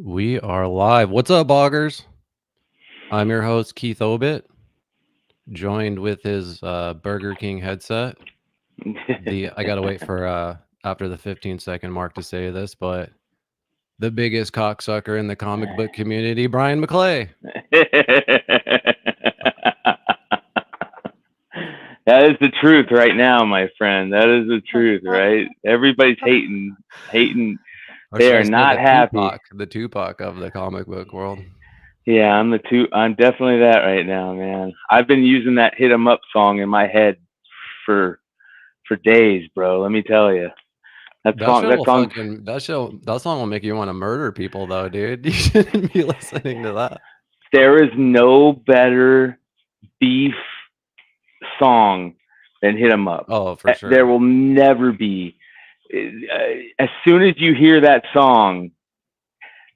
We are live. What's up, Boggers? I'm your host, Keith Obit, joined with his Burger King headset. I gotta wait for after the 15-second mark to say this, but the biggest cocksucker in the comic book community, Bryan McClay. That is the truth right now, my friend. That is the truth, right? Everybody's hating. Or They should I are say not happy. the Tupac of the comic book world? Yeah, I'm definitely that right now, man. I've been using that "Hit 'Em Up" song in my head for days, bro. Let me tell you. That That song shit that will song fucking that song will make you want to murder people, though, dude. You shouldn't be listening to that. there is no better beef song than "Hit 'Em Up." Oh, for There sure. will never be. As soon as you hear that song,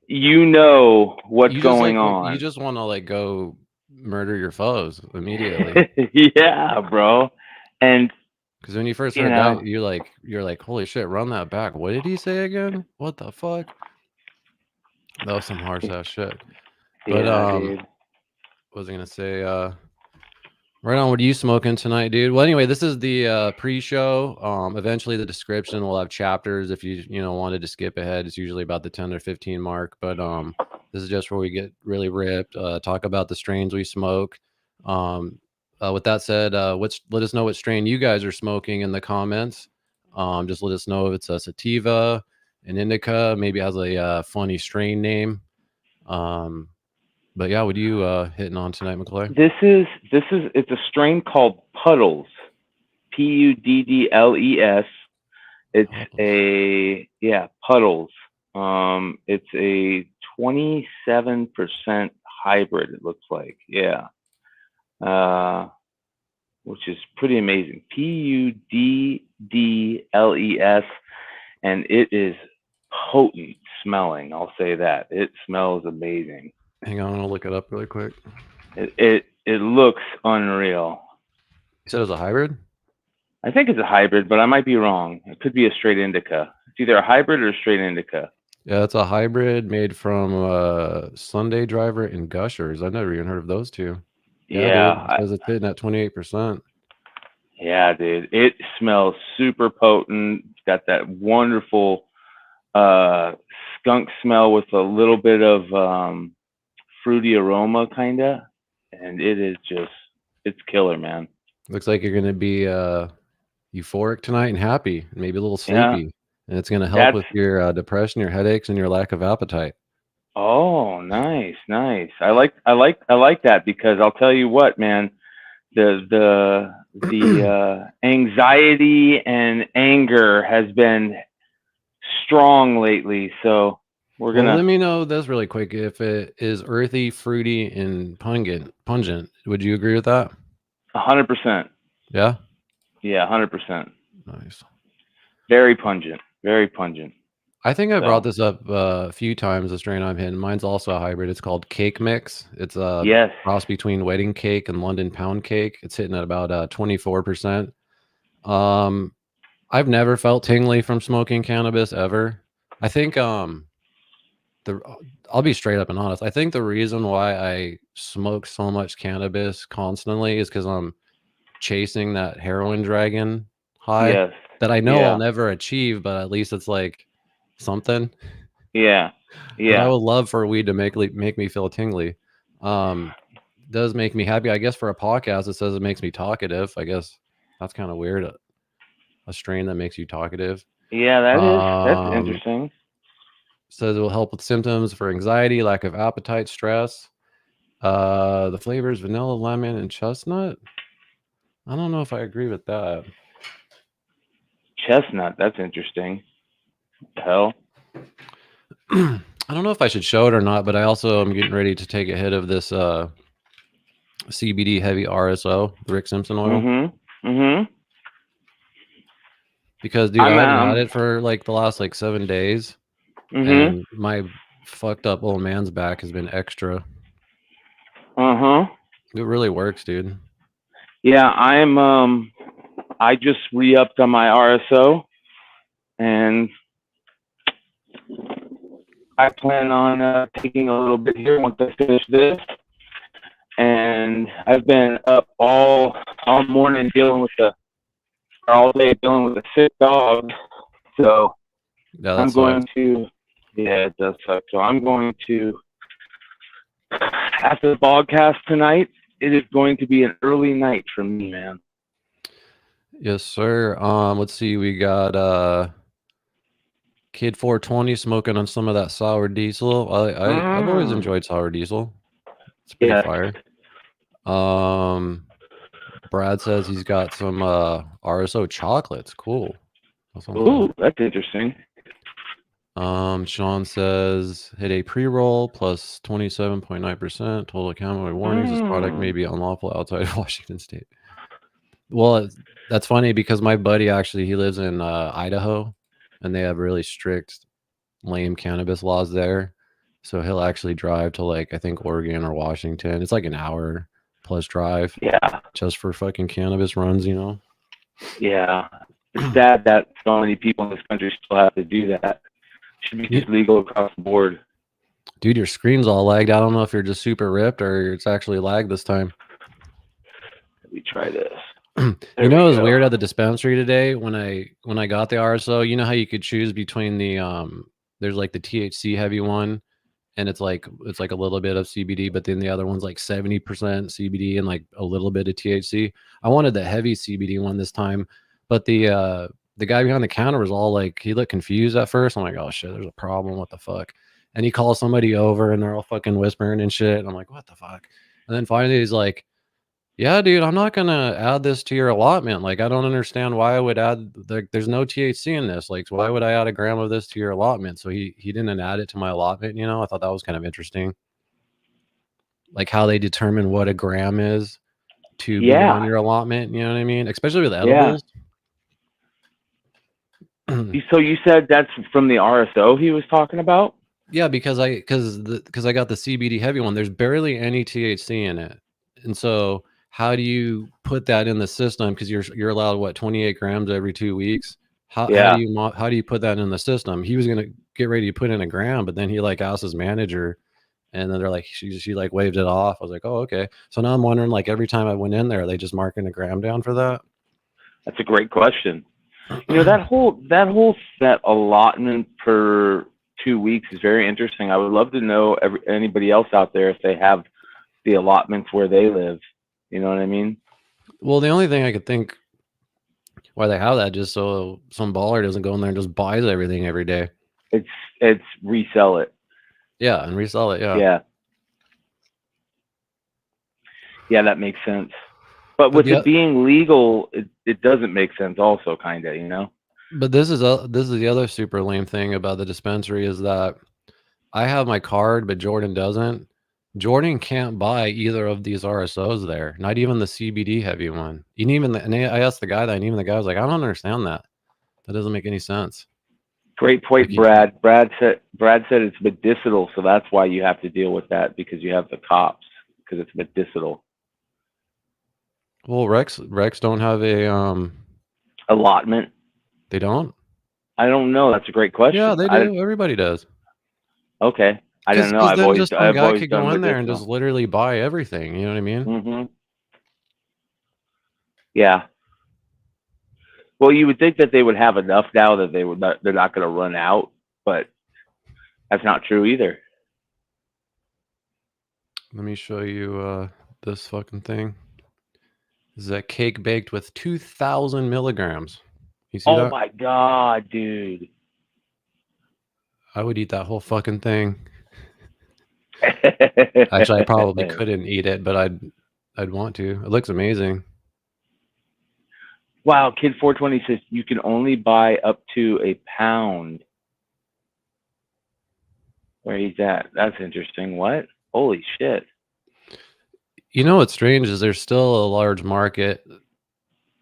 you know what's going You on. just want to like go murder your foes immediately. Yeah, bro. And Because when you first you heard know, that, you're like, holy shit, run that back. What did he say again? What the fuck? That was some harsh ass shit. But yeah, dude. what was I gonna say? Right on. What are you smoking tonight, dude? Well, anyway, this is the pre-show. Eventually the description will have chapters if you wanted to skip ahead. It's usually about the 10 or 15 mark, but this is just where we get really ripped, talk about the strains we smoke. Um with that said, let us know what strain you guys are smoking in the comments. Just let us know if it's a sativa, an indica, maybe has a funny strain name. Um but yeah, what are you hitting on tonight, McClay? This is it's a strain called Puddles. Puddles. It's Puddles. a Puddles. It's a 27% hybrid. It looks like, yeah. Uh, which is pretty amazing. Puddles, and it is potent smelling. I'll say that it smells amazing. Hang on, I'll look it up really quick. It looks unreal. You said it was a hybrid? I think it's a hybrid, but I might be wrong. It could be a straight indica. It's either a hybrid or a straight indica. Yeah, it's a hybrid made from Sunday Driver and Gushers. I've never even heard of those two. Yeah, Yeah, dude. It says it's hitting at 28%. yeah, dude. It smells super potent. It's got that wonderful uh, skunk smell with a little bit of fruity aroma, kinda, and it is just it's killer, man. Looks like you're gonna be euphoric tonight and happy, and maybe a little Yeah, sleepy. And it's gonna help that's with your depression, your headaches, and your lack of appetite. oh, nice, nice. I like that because I'll tell you what, man. The anxiety and anger has been strong lately, so we're Well, gonna let me know this really quick. If it is earthy, fruity, and pungent, would you agree with that? 100%. Yeah. Yeah, 100%. Nice. Very pungent, very pungent. I think I brought So this up a few times. The strain I'm hitting, mine's also a hybrid. It's called Cake Mix. It's a yes, cross between wedding cake and London pound cake. It's hitting at about 24%. Um, I've never felt tingly from smoking cannabis ever. I think the I'll be straight up and honest. I think the reason why I smoke so much cannabis constantly is because I'm chasing that heroin dragon high yes, that I know I'll yeah, never achieve, but at least it's like something. yeah, But I yeah, would love for weed to make me feel tingly. Does make me happy. I guess for a podcast, it says it makes me talkative. I guess that's kind of weird. A strain that makes you talkative. yeah. That's Um, interesting. says it will help with symptoms for anxiety, lack of appetite, stress. The flavors vanilla, lemon, and chestnut. I don't know if I agree with that. Chestnut. That's interesting. What the hell? I don't know if I should show it or not, but I also am getting ready to take a hit of this CBD heavy RSO, the Rick Simpson oil. Mhm. Mhm. Because dude, I'm I haven't had it for like the last like 7 days, Mhm. and my fucked up old man's back has been extra. Uh huh. It really works, dude. Yeah, I just re-upped on my RSO, and I plan on taking a little bit here once I finish this. And I've been up all morning all day dealing with a sick dog. So Yeah, I'm that going sucks. to, yeah, it does suck. So I'm going to, after the Bogcast tonight, it is going to be an early night for me, man. Yes, sir. Let's see. We got Kid 420 smoking on some of that sour diesel. I've always enjoyed sour diesel. It's pretty fire. Brad says he's got some RSO chocolates. Cool. Ooh, that's interesting. Sean says hit a pre-roll plus 27.9%. Total cannabinoid warnings. This product may be unlawful outside of Washington State. Well, that's funny because my buddy actually he lives in Idaho, and they have really strict, lame cannabis laws there. So he'll actually drive to like I think Oregon or Washington. It's like an hour plus drive. Yeah. Just for fucking cannabis runs, you know. Yeah. It's sad that so many people in this country still have to do that. Should be just legal across the board. Dude, your screen's all lagged. I don't know if you're just super ripped or it's actually lagged this time. Let me try this. You know, it was weird at the dispensary today when I got the RSO. You know how you could choose between the there's like the THC heavy one, and it's like a little bit of CBD, but then the other one's like 70% CBD and like a little bit of THC. I wanted the heavy CBD one this time, but the guy behind the counter was all like, he looked confused at first. I'm like, oh shit, there's a problem. What the fuck? And he calls somebody over and they're all fucking whispering and shit. And I'm like, what the fuck? And then finally he's like, yeah, dude, I'm not gonna add this to your allotment. Like, I don't understand why I would add. There's no THC in this. Like, why would I add a gram of this to your allotment? So he didn't add it to my allotment. You know, I thought that was kind of interesting. Like how they determine what a gram is to be on your allotment. You know what I mean? Especially with edibles. So you said that's from the RSO he was talking about? Yeah, because I got the CBD heavy one. There's barely any THC in it, and so how do you put that in the system? Because you're allowed what 28 grams every 2 weeks. How do you put that in the system? He was gonna get ready to put in a gram, but then he like asked his manager, and then they're like she like waved it off. I was like, oh okay. So now I'm wondering like every time I went in there, are they just marking a gram down for that? That's a great question. You know, that whole set allotment per 2 weeks is very interesting. I would love to know anybody else out there if they have the allotments where they live. You know what I mean? Well, the only thing I could think why they have that just so some baller doesn't go in there and just buys everything every day. It's resell it. Yeah, and resell it. Yeah, that makes sense. But with it being legal, it doesn't make sense also, kind of, you know? But this is the other super lame thing about the dispensary is that I have my card, but Jordan doesn't. Jordan can't buy either of these RSOs there, not even the CBD heavy one. And I asked the guy that, and even the guy was like, I don't understand that. That doesn't make any sense. Great point, like Brad said it's medicinal, so that's why you have to deal with that, because you have the cops, because it's medicinal. Well, Rex don't have a allotment. They don't? I don't know. That's a great question. Yeah, they do. Everybody does. Okay. I don't know. I've always could go in there and just literally buy everything. You know what I mean? Mm-hmm. Yeah. Well, you would think that they would have enough now that they're not going to run out, but that's not true either. Let me show you this fucking thing. This is a cake baked with 2,000 milligrams. You see that? Oh my God, dude. I would eat that whole fucking thing. Actually, I probably couldn't eat it, but I'd want to. It looks amazing. Wow, Kid 420 says you can only buy up to a pound. Where he's at. That's interesting. What? Holy shit. You know what's strange is there's still a large market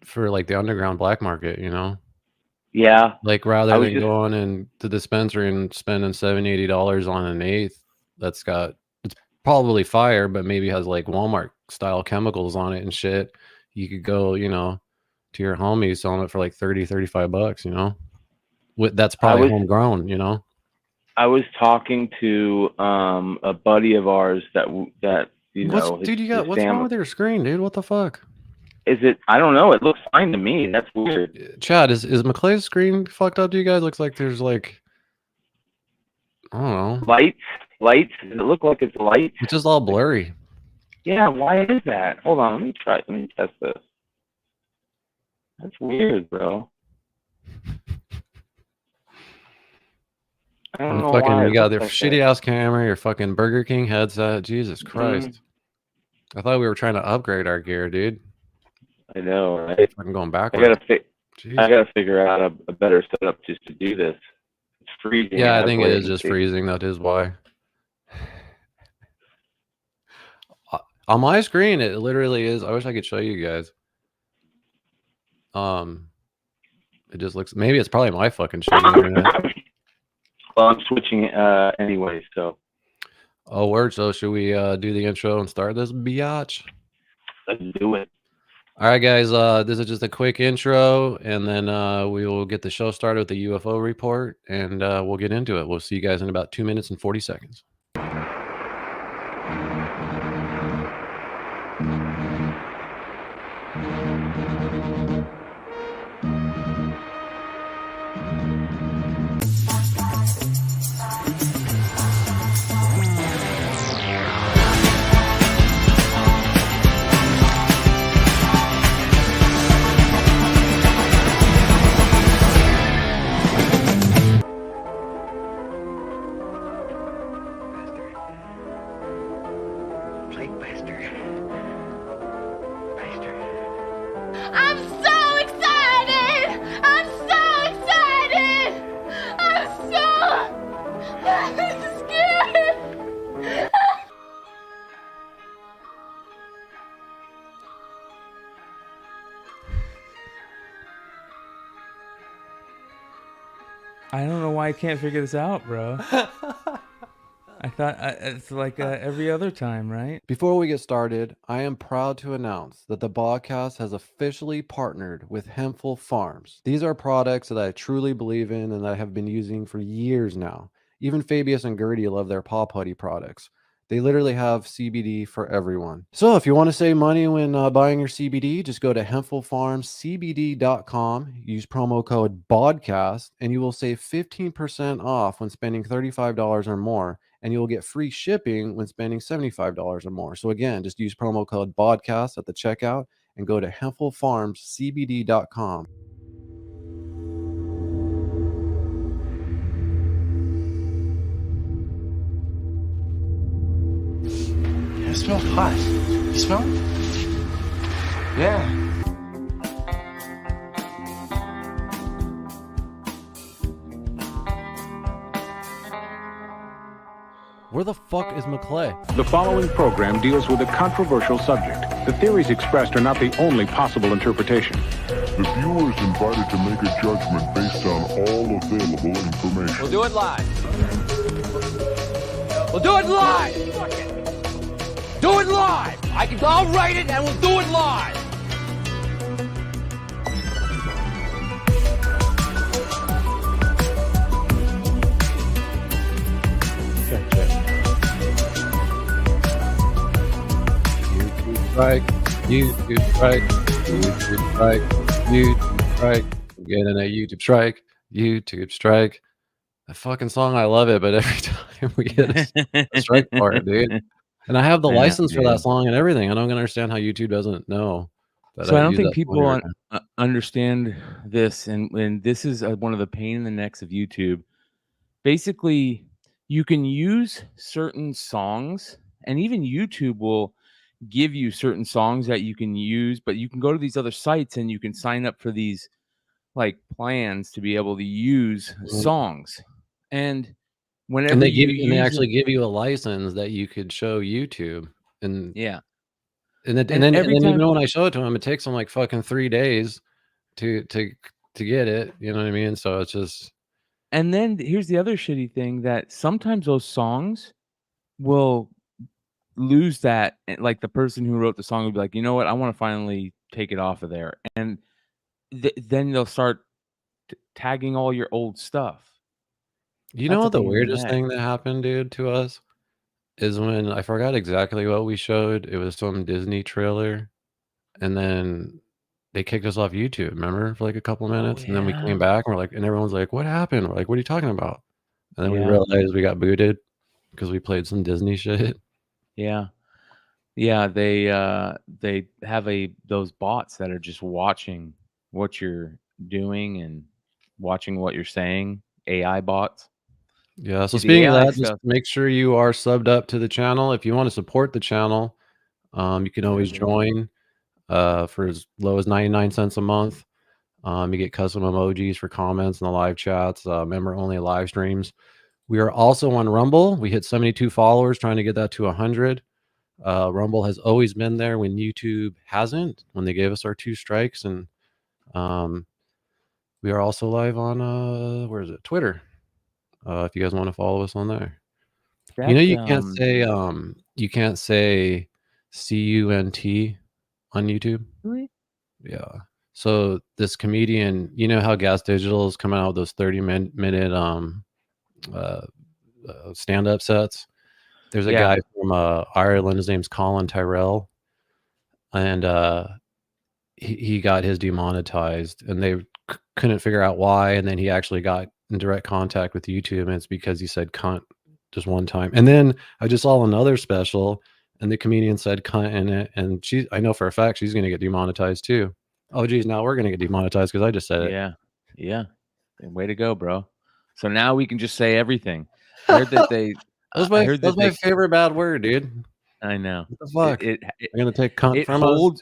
for like the underground black market, you know? Yeah. Like rather than going in the dispensary and spending $70-$80 on an eighth, it's probably fire, but maybe has like Walmart style chemicals on it and shit. You could go, you know, to your homies selling it for like $30-$35, you know? That's probably homegrown, you know? I was talking to a buddy of ours that you know, What's wrong with your screen, dude? What the fuck? Is it? I don't know. It looks fine to me. That's weird. Chad, is McClay's screen fucked up to you guys? Looks like there's like, I don't know. Lights. Does it look like it's lights? It's just all blurry. Yeah. Why is that? Hold on. Let me try. Let me test this. That's weird, bro. I don't know why. You got their shitty ass camera, your fucking Burger King headset. Jesus Christ. I thought we were trying to upgrade our gear, dude. I know, right? I'm going backwards. I gotta figure out a better setup just to do this. It's freezing. Yeah, I think it is just freezing. That is why. On my screen, it literally is. I wish I could show you guys. It just looks. Maybe it's probably my fucking shitty internet. Well, I'm switching anyway, so. Oh, word. So should we do the intro and start this biatch? Let's do it. All right, guys. This is just a quick intro, and then we will get the show started with the UFO report, and we'll get into it. We'll see you guys in about 2 minutes and 40 seconds. I don't know why I can't figure this out, bro. I thought it's like every other time, right? Before we get started, I am proud to announce that the Bogcast has officially partnered with Hempful Farms. These are products that I truly believe in and that I have been using for years now. Even Fabius and Gertie love their Paw Putty products. They literally have CBD for everyone. So if you want to save money when buying your CBD, just go to hempfulfarmscbd.com, use promo code BODCAST, and you will save 15% off when spending $35 or more, and you will get free shipping when spending $75 or more. So again, just use promo code BODCAST at the checkout and go to hempfulfarmscbd.com. It smells hot. You smell it? Yeah. Where the fuck is McClay? The following program deals with a controversial subject. The theories expressed are not the only possible interpretation. The viewer is invited to make a judgment based on all available information. We'll do it live. We'll do it live! Do it live! I'll write it and we'll do it live! YouTube strike, YouTube strike, I'm getting a YouTube strike. The fucking song, I love it, but every time we get a strike part, dude. And I have the license for that song and everything. I don't understand how YouTube doesn't know. So I don't think people understand this, and this is one of the pain in the necks of YouTube. Basically, you can use certain songs, and even YouTube will give you certain songs that you can use, but you can go to these other sites and you can sign up for these like plans to be able to use songs. And whenever they actually give you a license that you could show YouTube, and yeah, and then even when I show it to them, it takes them like fucking 3 days to get it. You know what I mean? So it's just. And then here's the other shitty thing, that sometimes those songs will lose that, like the person who wrote the song will be like, you know what, I want to finally take it off of there, and then they'll start tagging all your old stuff. You That's know a what the pain in the weirdest neck. thing that happened, dude, to us is when I forgot exactly what we showed. It was some Disney trailer, and then they kicked us off YouTube, remember, for like a couple minutes, and then we came back and we're like, and everyone's like, "What happened?" We're like, "What are you talking about?" And then we realized we got booted because we played some Disney shit. Yeah. Yeah, they have those bots that are just watching what you're doing and watching what you're saying, AI bots. Yeah, so See, the speaking of AI that, just stuff. make sure you are subbed up to the channel. If you want to support the channel, you can always join for as low as 99 cents a month. You get custom emojis for comments in the live chats, member-only live streams. We are also on Rumble. We hit 72 followers, trying to get that to 100. Rumble has always been there when YouTube hasn't, when they gave us our 2 strikes. And we are also live on, where is it? Twitter. If you guys want to follow us on there. You know, you can't say CUNT on YouTube. Really? Yeah. So this comedian, you know how Gas Digital is coming out with those 30-minute stand-up sets? There's a guy from Ireland. His name's Colin Tyrell, and he got his demonetized, and they couldn't figure out why. And then he actually got in direct contact with YouTube, and it's because he said "cunt" just one time. And then I just saw another special, and the comedian said "cunt" in it, and I know for a fact she's going to get demonetized too. Oh geez, now we're going to get demonetized because I just said it. Yeah. Way to go, bro. So now we can just say everything. I heard that they. That's I heard that my favorite bad word, dude. I know. What the fuck? They're gonna take cunt from us?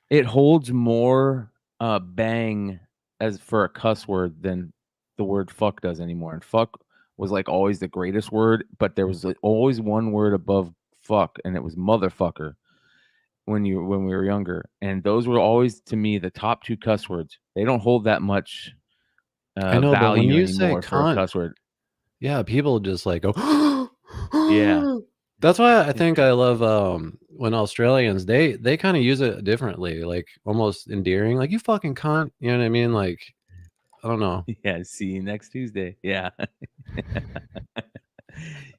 It holds more bang as for a cuss word than the word fuck does anymore. And fuck was like always the greatest word, but there was always one word above fuck, and it was motherfucker when we were younger. And those were always, to me, the top 2 cuss words. They don't hold that much I know, but when value you say anymore for a cunt, cuss word. yeah, people just like go. Yeah. That's why I think I love when Australians they kind of use it differently, like almost endearing, like you fucking cunt. You know what I mean? Like I don't know. Yeah. See you next Tuesday. Yeah.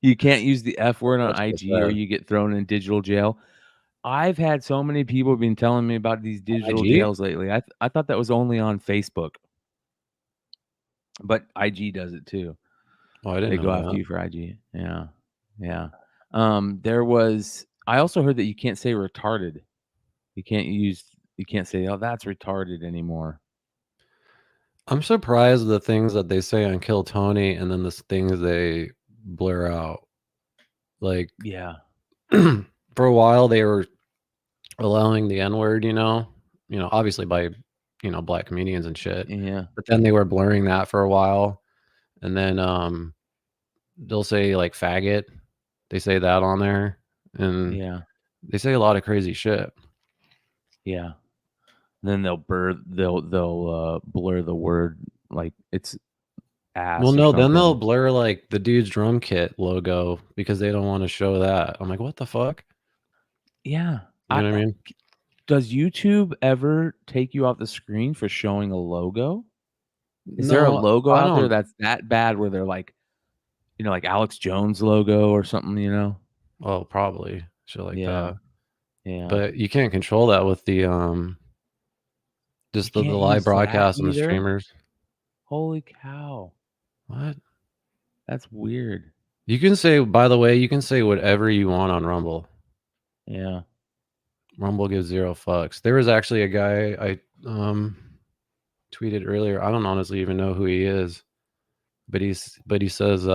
You can't use the F word on That's IG or you get thrown in digital jail. I've had so many people been telling me about these digital IG? jails lately. I thought that was only on Facebook, but IG does it too. Oh, I didn't They know go that. after you for IG. Yeah. Yeah. I also heard that you can't say retarded. You can't say, oh, that's retarded anymore. I'm surprised the things that they say on Kill Tony and then the things they blur out. Like Yeah. for a while they were allowing the N-word, obviously by, black comedians and shit. Yeah. But then they were blurring that for a while. And then they'll say like faggot. They say that on there. And Yeah. they say a lot of crazy shit. Yeah. Then they'll blur the word like it's ass. Well, or no, then they'll something. blur like the dude's drum kit logo because they don't want to show that. I'm like, what the fuck? Yeah. You know what I mean? Does YouTube ever take you off the screen for showing a logo? Is there a No, logo I out there don't. that's that bad where they're like, like Alex Jones logo or something, Oh, probably shit like that. Yeah. But you can't control that with the just the can't live use that broadcast and the either? streamers. Holy cow. What? That's weird. You can say, by the way, you can say whatever you want on Rumble. Yeah. Rumble gives 0 fucks. There was actually a guy I tweeted earlier. I don't honestly even know who he is, but he says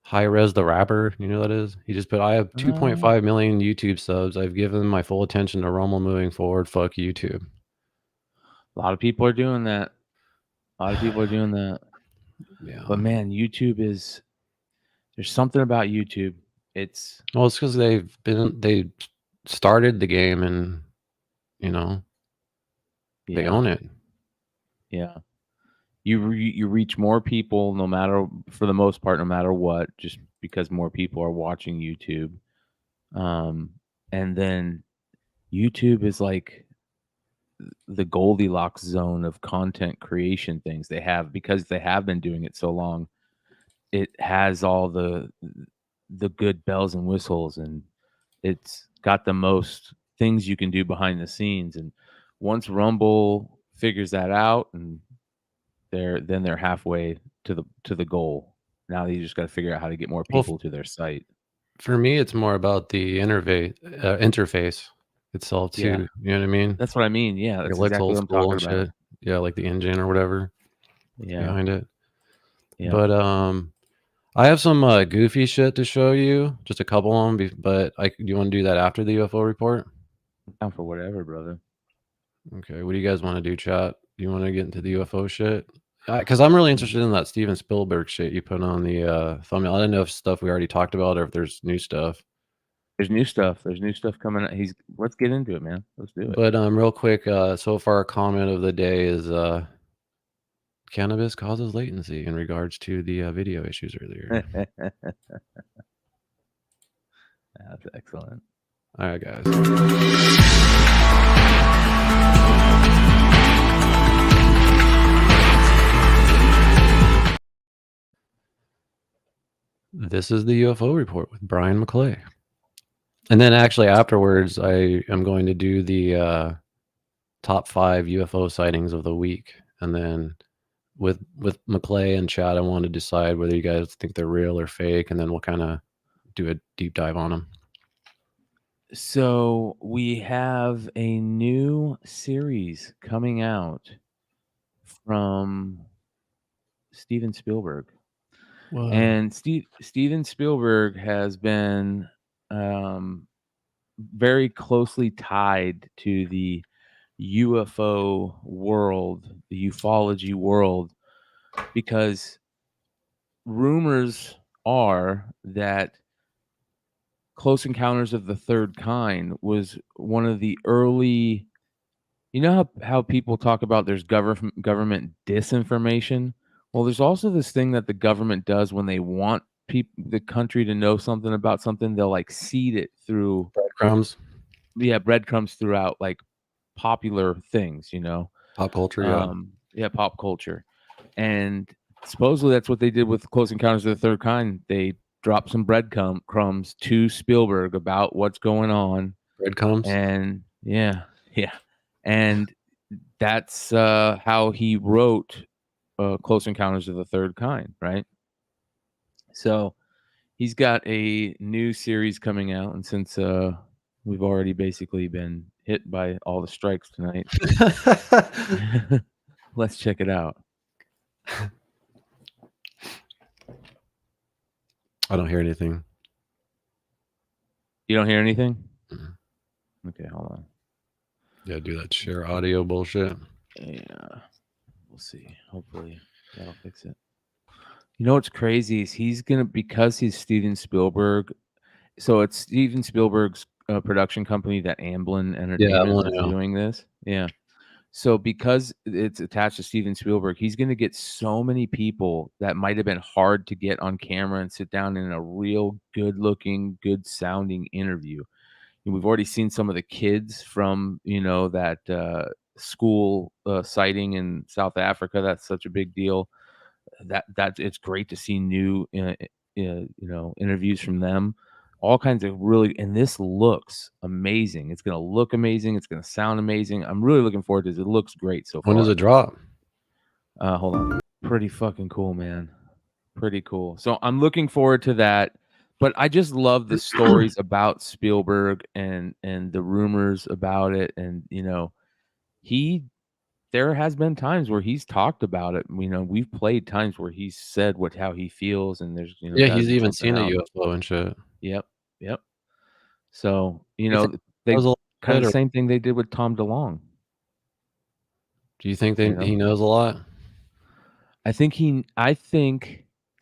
High Res the rapper. You know who that is? He just put, I have 2.5 million YouTube subs. I've given my full attention to Rumble moving forward. Fuck YouTube. A lot of people are doing that. Yeah. But man, there's something about YouTube. It's because they started the game and they own it. Yeah. You reach more people for the most part, no matter what, just because more people are watching YouTube. And then YouTube is like the Goldilocks zone of content creation things they have because they have been doing it so long. it has all the good bells and whistles, and it's got the most things you can do behind the scenes. And once Rumble figures that out, and they're halfway to the goal. Now you just got to figure out how to get more people to their site. For me, it's more about the interface itself too. Yeah. You know what I mean? That's what I mean. Yeah, that's it looks exactly old what I'm school talking and about. shit. Yeah, like the engine or whatever Yeah. behind it. Yeah. But I have some goofy shit to show you, just a couple of them. But do you want to do that after the UFO report? I'm down for whatever, brother. Okay, what do you guys want to do, chat? Do you want to get into the UFO shit? Because I'm really interested in that Steven Spielberg shit you put on the thumbnail. I don't know if stuff we already talked about or if there's new stuff. There's new stuff. There's new stuff coming out. Let's get into it, man. Let's do it. But real quick, so far, comment of the day is cannabis causes latency in regards to the video issues earlier. That's excellent. All right, guys. This is the UFO report with Bryan McClay. And then actually afterwards, I am going to do the top 5 UFO sightings of the week. And then with McClay and Chad, I want to decide whether you guys think they're real or fake. And then we'll kind of do a deep dive on them. So we have a new series coming out from Steven Spielberg. Wow. And Steven Spielberg has been very closely tied to the UFO world, the ufology world, because rumors are that Close Encounters of the Third Kind was one of the early, you know how people talk about there's government disinformation? Well, there's also this thing that the government does when they want the country to know something about something. They'll like seed it through breadcrumbs. Yeah, breadcrumbs throughout like popular things, you know, pop culture. Pop culture. And supposedly that's what they did with Close Encounters of the Third Kind. They dropped some breadcrumbs to Spielberg about what's going on. Breadcrumbs. And yeah. And that's how he wrote Close Encounters of the Third Kind, right? So he's got a new series coming out, and since we've already basically been hit by all the strikes tonight, let's check it out. I don't hear anything. You don't hear anything? Mm-hmm. Okay, hold on. Yeah, do that share audio bullshit. Yeah, we'll see. Hopefully that'll fix it. You know what's crazy is because he's Steven Spielberg. So it's Steven Spielberg's production company, that Amblin Entertainment, that's doing this. Yeah. So because it's attached to Steven Spielberg, he's going to get so many people that might have been hard to get on camera and sit down in a real good-looking, good-sounding interview. And we've already seen some of the kids from, that school sighting in South Africa. That's such a big deal. That it's great to see new, interviews from them. All kinds of and this looks amazing. It's going to look amazing. It's going to sound amazing. I'm really looking forward to this. It looks great so far. When does it drop? Hold on. Pretty fucking cool, man. Pretty cool. So I'm looking forward to that. But I just love the stories about Spielberg and the rumors about it. And, there has been times where he's talked about it. We've played times where he's said how he feels, and there's, yeah, he's even seen a UFO and shit. Yep. So, they kind of the same thing they did with Tom DeLonge. Do you think he knows a lot? I think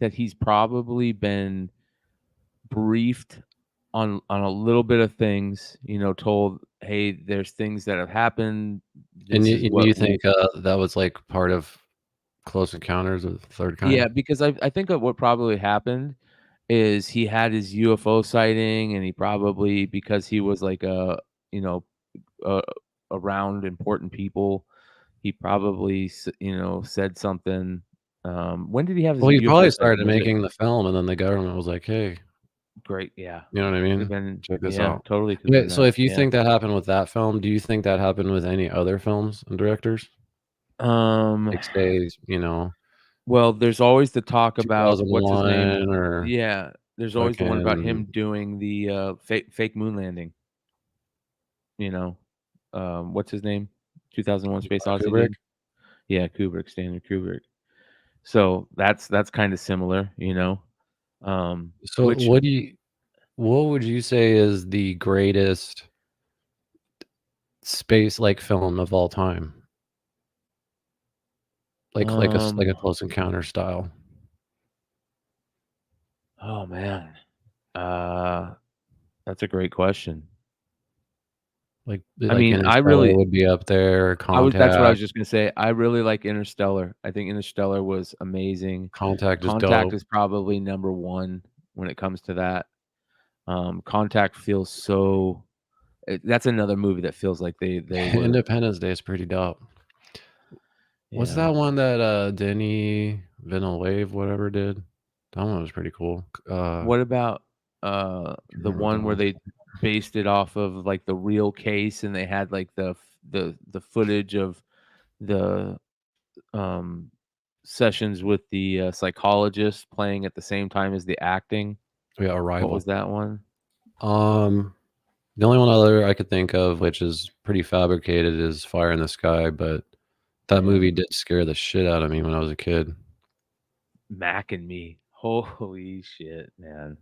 that he's probably been briefed on a little bit of things, told, hey, there's things that have happened. And you think that was like part of Close Encounters of the Third Kind? Yeah, because I think that what probably happened is he had his UFO sighting, and he probably, because he was like around important people, he probably said something When did he have his Well, he UFO probably sighting? started Was it making the film, and then the government was like, "Hey, great? Yeah, you know what I could have mean? been. Check this Yeah, out." totally could have Okay, been so that. if you Yeah. think that happened with that film, do you think that happened with any other films and directors? Like, say, you know, Well, there's always the talk about what's his name. 2001 or Yeah, there's always the one about him fucking doing the fake moon landing. You know, what's his name? 2001: Space Odyssey, Kubrick? dude. Yeah, Kubrick, Stanley Kubrick. So that's kind of similar, you know. So Which what would you say is the greatest space like film of all time? Like a Close Encounter style. oh man, that's a great question. Like I mean, Interstellar would be up there, that's what I was Contact. just gonna say. I really like Interstellar. I think Interstellar was amazing. Contact is Contact dope. is probably number one when it comes to that. Contact feels so. That's another movie that feels like they were. Independence Day is pretty dope. What's Yeah. that one that Denis Villeneuve, whatever, did? That one was pretty cool. What about the remember one where that they based it off of like the real case and they had like the footage of the sessions with the psychologist playing at the same time as the acting? Yeah, What Arrival. was that one? The only one other I could think of, which is pretty fabricated, is Fire in the Sky, but that movie did scare the shit out of me when I was a kid. Mac and Me. Holy shit, man.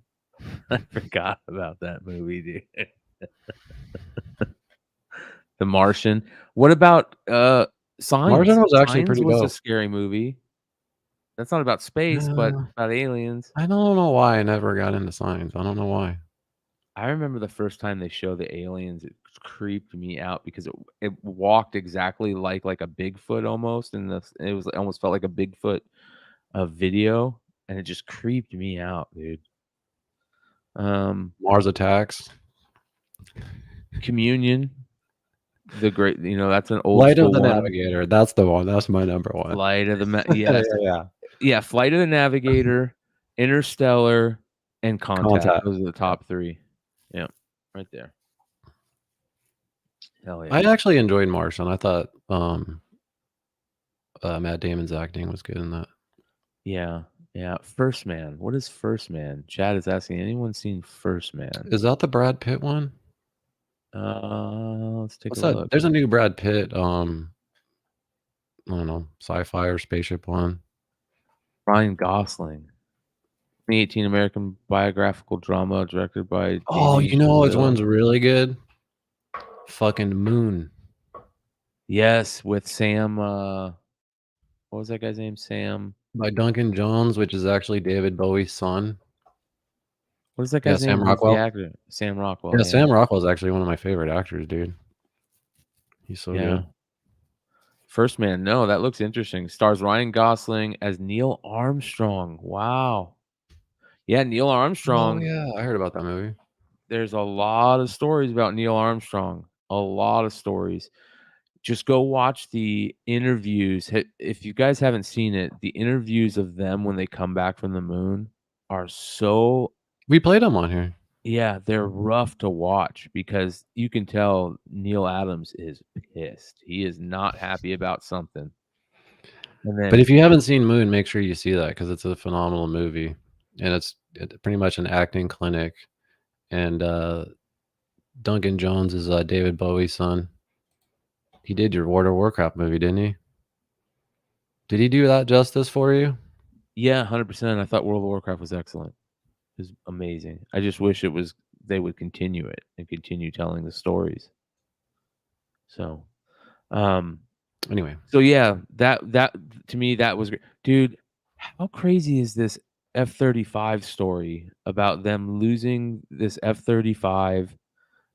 I forgot about that movie, dude. The Martian. What about Signs? Martian was actually Signs pretty was a dope. scary movie. That's not about space, but about aliens. I don't know why I never got into Signs. I don't know why. I remember the first time they showed the aliens, it creeped me out because it walked exactly like a Bigfoot almost, and it was almost felt like a Bigfoot video, and it just creeped me out, dude. Mars Attacks. Communion, the great, that's an old Light of school the one. Navigator. That's the one. That's my number one. Flight of the yes, yeah. Flight of the Navigator, Interstellar, and Contact. Those are the Yeah. top three. Yeah, right there. Hell yeah. I actually enjoyed Martian. I thought Matt Damon's acting was good in that. Yeah. First Man. What is First Man? Chad is asking, anyone seen First Man? Is that the Brad Pitt one? Let's take What's a that? look. There's a new Brad Pitt I don't know, sci-fi or spaceship one. Ryan Gosling. 2018 American biographical drama directed by Oh, Denis you know which Villeneuve. one's really good? Fucking Moon. Yes, with Sam what was that guy's name? Sam. By Duncan Jones, which is actually David Bowie's son. What is that guy's name? Sam Who's the Rockwell. actor? Sam Rockwell. Yeah, Sam Rockwell's actually one of my favorite actors, dude. He's so good. First Man. No, that looks interesting. Stars Ryan Gosling as Neil Armstrong. Wow. Yeah, Neil Armstrong. Oh, yeah, I heard about that movie. There's a lot of stories about Neil Armstrong. A lot of stories. Just go watch the interviews. If you guys haven't seen it, the interviews of them when they come back from the moon are so... We played them on here. Yeah, they're rough to watch because you can tell Neil Adams is pissed. He is not happy about something. And then, but if you haven't seen Moon, make sure you see that because it's a phenomenal movie. And it's pretty much an acting clinic. And Duncan Jones is David Bowie's son. He did your World of Warcraft movie, didn't he? Did he do that justice for you? Yeah, 100%. I thought World of Warcraft was excellent. It was amazing. I just wish they would continue it and continue telling the stories. So, anyway. So yeah, that to me that was great. Dude, how crazy is this F-35 story about them losing this F-35?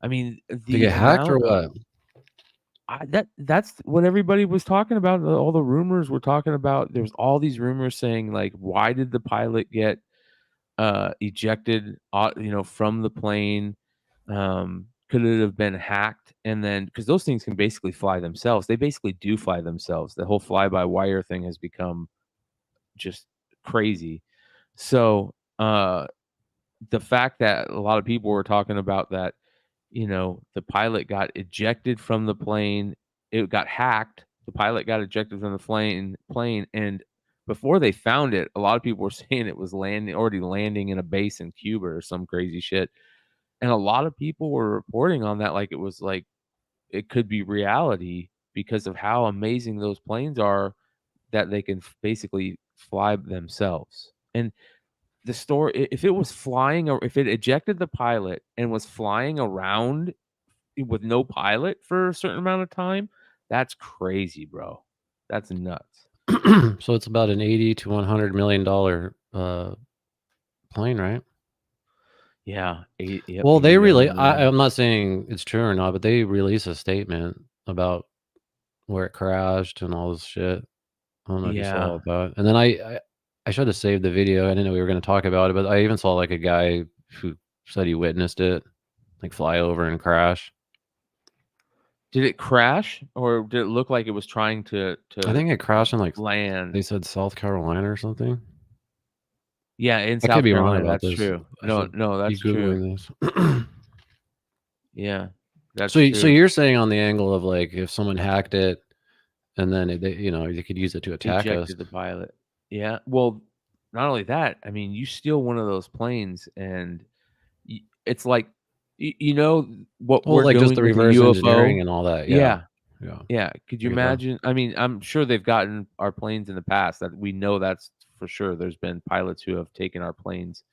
I mean, Did they get hacked or what? That's what everybody was talking about. All the rumors were talking about. There's all these rumors saying like, why did the pilot get ejected, from the plane? Could it have been hacked? And then, because those things can basically fly themselves. They basically do fly themselves. The whole fly-by-wire thing has become just crazy. So the fact that a lot of people were talking about that, the pilot got ejected from the plane, it got hacked. The pilot got ejected from the plane, and before they found it, a lot of people were saying it was already landing in a base in Cuba or some crazy shit. And a lot of people were reporting on that like it was like it could be reality because of how amazing those planes are that they can basically fly themselves. And the story, if it was flying or if it ejected the pilot and was flying around with no pilot for a certain amount of time, that's crazy, bro. That's nuts. So it's about an 80 to $100 million plane, right? Yeah. Well, they really, I'm not saying it's true or not, but they released a statement about where it crashed and all this shit. I don't know if you saw that. And then I should have saved the video. I didn't know we were going to talk about it, but I even saw like a guy who said he witnessed it, like fly over and crash. Did it crash, or did it look like it was trying to I think it crashed in like land? They said South Carolina or something. Yeah, in I South could be Carolina. wrong about That's this. true. I No, should that's be Googling true. this. Yeah, that's So true. you're saying on the angle of like if someone hacked it and then they could use it to attack us. Ejected the pilot. Yeah. Well, not only that, I mean, you steal one of those planes and it's like, what Well, we're like just doing the with the reverse engineering UFO. and all that. Yeah. Yeah. Yeah. Could you I get that. imagine? I mean, I'm sure they've gotten our planes in the past. That we know that's for sure. There's been pilots who have taken our planes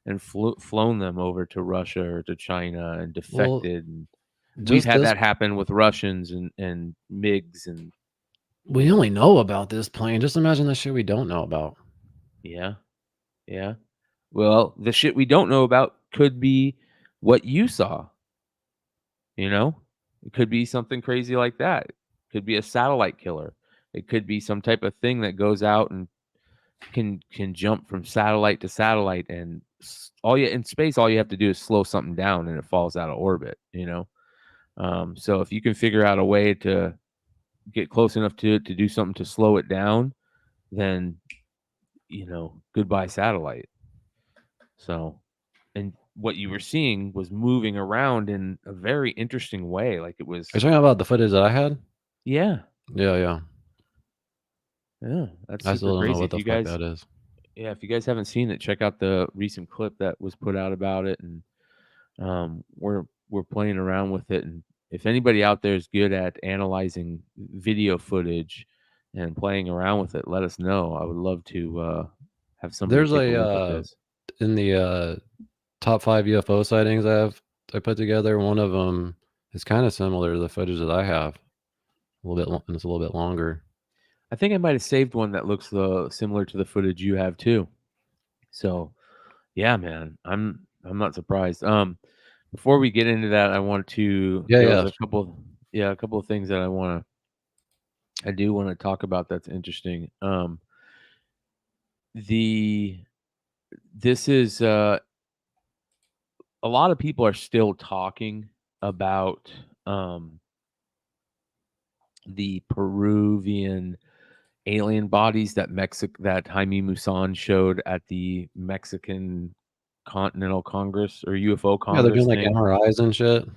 and flown them over to Russia or to China and defected. And we've had that happen with Russians and MiGs and. We only know about this plane. Just imagine the shit we don't know about. Yeah. Yeah. Well, the shit we don't know about could be what you saw. It could be something crazy like that. It could be a satellite killer. It could be some type of thing that goes out and can jump from satellite to satellite, and in space, all you have to do is slow something down and it falls out of orbit. So if you can figure out a way to get close enough to it to do something to slow it down, then goodbye satellite. So, and what you were seeing was moving around in a very interesting way. Like it was. Are you talking about the footage that I had? Yeah. Yeah. That's I super still don't crazy. know what the fuck that is. Yeah, if you guys haven't seen it, check out the recent clip that was put out about it, and we're playing around with it. And if anybody out there is good at analyzing video footage and playing around with it, let us know. I would love to have somebody There's take a look at this. In the top 5 UFO sightings I put together, one of them is kind of similar to the footage that I have. A little bit, and it's a little bit longer. I think I might have saved one that looks similar to the footage you have too. So, yeah, man, I'm not surprised. Before we get into that, I want to there's a couple of things that I do want to talk about that's interesting. This is a lot of people are still talking about the Peruvian alien bodies that Jaime Maussan showed at the Mexican Continental Congress or UFO Congress. Yeah, they're doing like thing. MRIs and shit.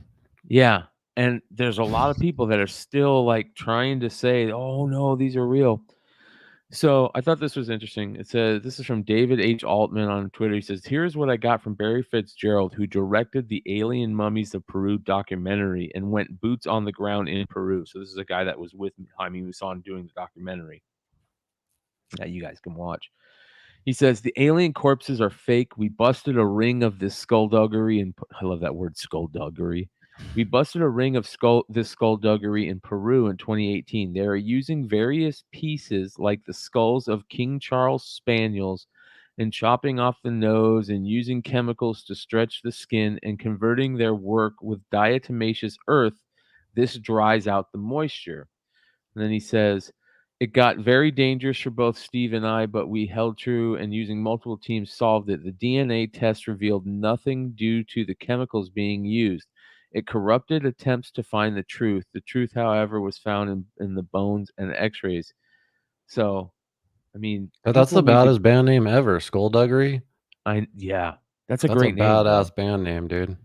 Yeah, and there's a lot of people that are still like trying to say, "Oh no, these are real." So I thought this was interesting. It says, this is from David H. Altman on Twitter. He says, here's what I got from Barry Fitzgerald, who directed the Alien Mummies of Peru documentary and went boots on the ground in Peru. So this is a guy that was with Jaime Maussan doing the documentary that you guys can watch. He says, the alien corpses are fake. We busted a ring of this skullduggery. And I love that word, skullduggery. We busted a ring of this skullduggery in Peru in 2018. They are using various pieces like the skulls of King Charles spaniels and chopping off the nose and using chemicals to stretch the skin and converting their work with diatomaceous earth. This dries out the moisture. And then he says, it got very dangerous for both Steve and I, but we held true and using multiple teams solved it. The DNA test revealed nothing due to the chemicals being used. It corrupted attempts to find the truth. The truth, however, was found in the bones and the x-rays. So I mean, But that's the people need to- baddest band name ever, Skullduggery. That's a That's great a name, badass bro. band name, dude.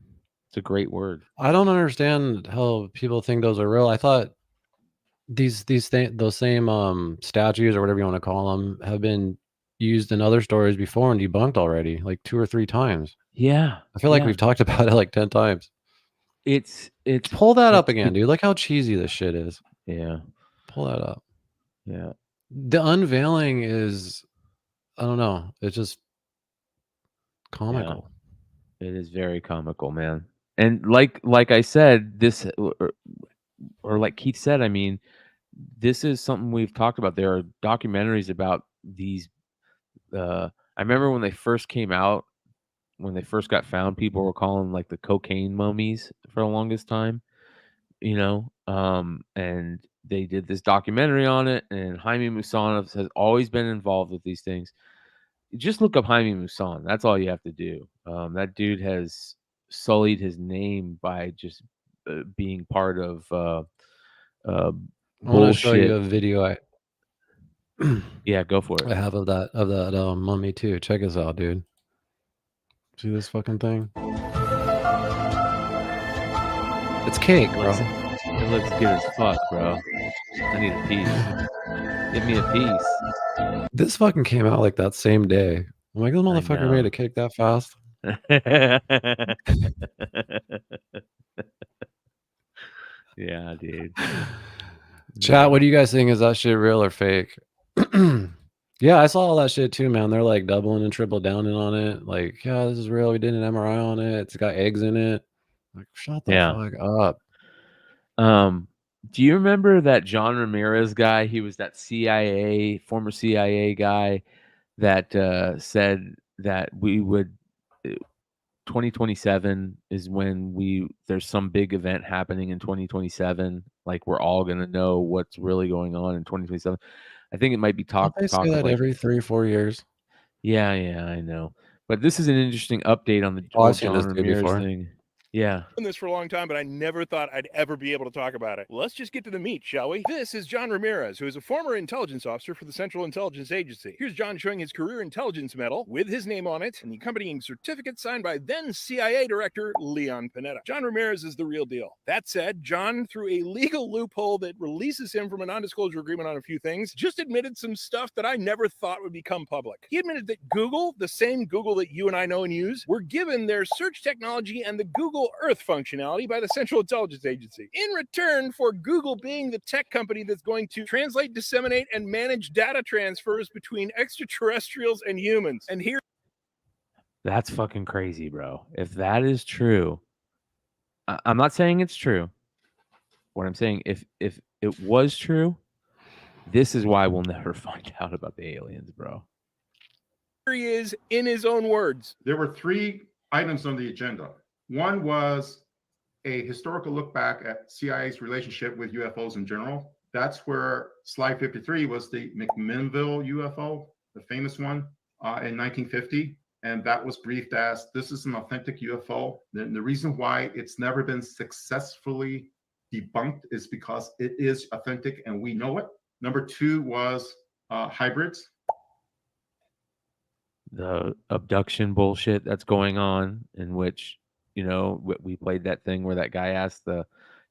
It's a great word. I don't understand how people think those are real. I thought those same statues or whatever you want to call them have been used in other stories before and debunked already, like 2 or 3 times. Yeah. I feel like we've talked about it like 10 times. It's Pull that up again, dude. Look how cheesy this shit is. Yeah. Pull that up. Yeah. The unveiling is, I don't know, it's just comical. Yeah. It is very comical, man. And like I said, this or like Keith said, I mean, this is something we've talked about. There are documentaries about these. I remember when they first came out, when they first got found, people were calling like the cocaine mummies for the longest time, and they did this documentary on it. And Jaime Maussan has always been involved with these things. Just look up Jaime Maussan. That's all you have to do. That dude has sullied his name by just being part of I want to show you a video yeah, go for it. I have of that mummy too. Check this out, dude. See this fucking thing? It's cake, bro. It looks good as fuck, bro. I need a piece. Give me a piece. This fucking came out like that same day. I'm like, this motherfucker made a cake that fast. Yeah, dude. Chat, what do you guys think? Is that shit real or fake? Yeah, I saw all that shit too, man. They're like doubling and triple downing on it. Like, yeah, this is real. We did an MRI on it. It's got eggs in it. Like, shut the fuck up. Do you remember that John Ramirez guy? He was that former CIA guy that said that we would 2027 is when there's some big event happening in 2027. Like we're all gonna know what's really going on in 2027. I think it might be They say that like, every 3-4 years. Yeah, I know. But this is an interesting update on the John Ramirez thing. Yeah. I've done this for a long time, but I never thought I'd ever be able to talk about it. Let's just get to the meat, shall we? This is John Ramirez, who is a former intelligence officer for the Central Intelligence Agency. Here's John showing his Career Intelligence Medal with his name on it and the accompanying certificate signed by then CIA Director Leon Panetta. John Ramirez is the real deal. That said, John, through a legal loophole that releases him from a non-disclosure agreement on a few things, just admitted some stuff that I never thought would become public. He admitted that Google, the same Google that you and I know and use, were given their search technology and the Google Earth functionality by the Central Intelligence Agency in return for Google being the tech company that's going to translate, disseminate, and manage data transfers between extraterrestrials and humans. And here, that's fucking crazy, bro. If that is true, I'm not saying it's true. What I'm saying, if it was true, this is why we'll never find out about the aliens, bro. Here he is in his own words. There were 3 items on the agenda. One was a historical look back at CIA's relationship with UFOs in general. That's where slide 53 was the McMinnville UFO, the famous one in 1950. And that was briefed as, this is an authentic UFO. The reason why it's never been successfully debunked is because it is authentic and we know it. Number 2 was hybrids. The abduction bullshit that's going on, in which, we played that thing where that guy asked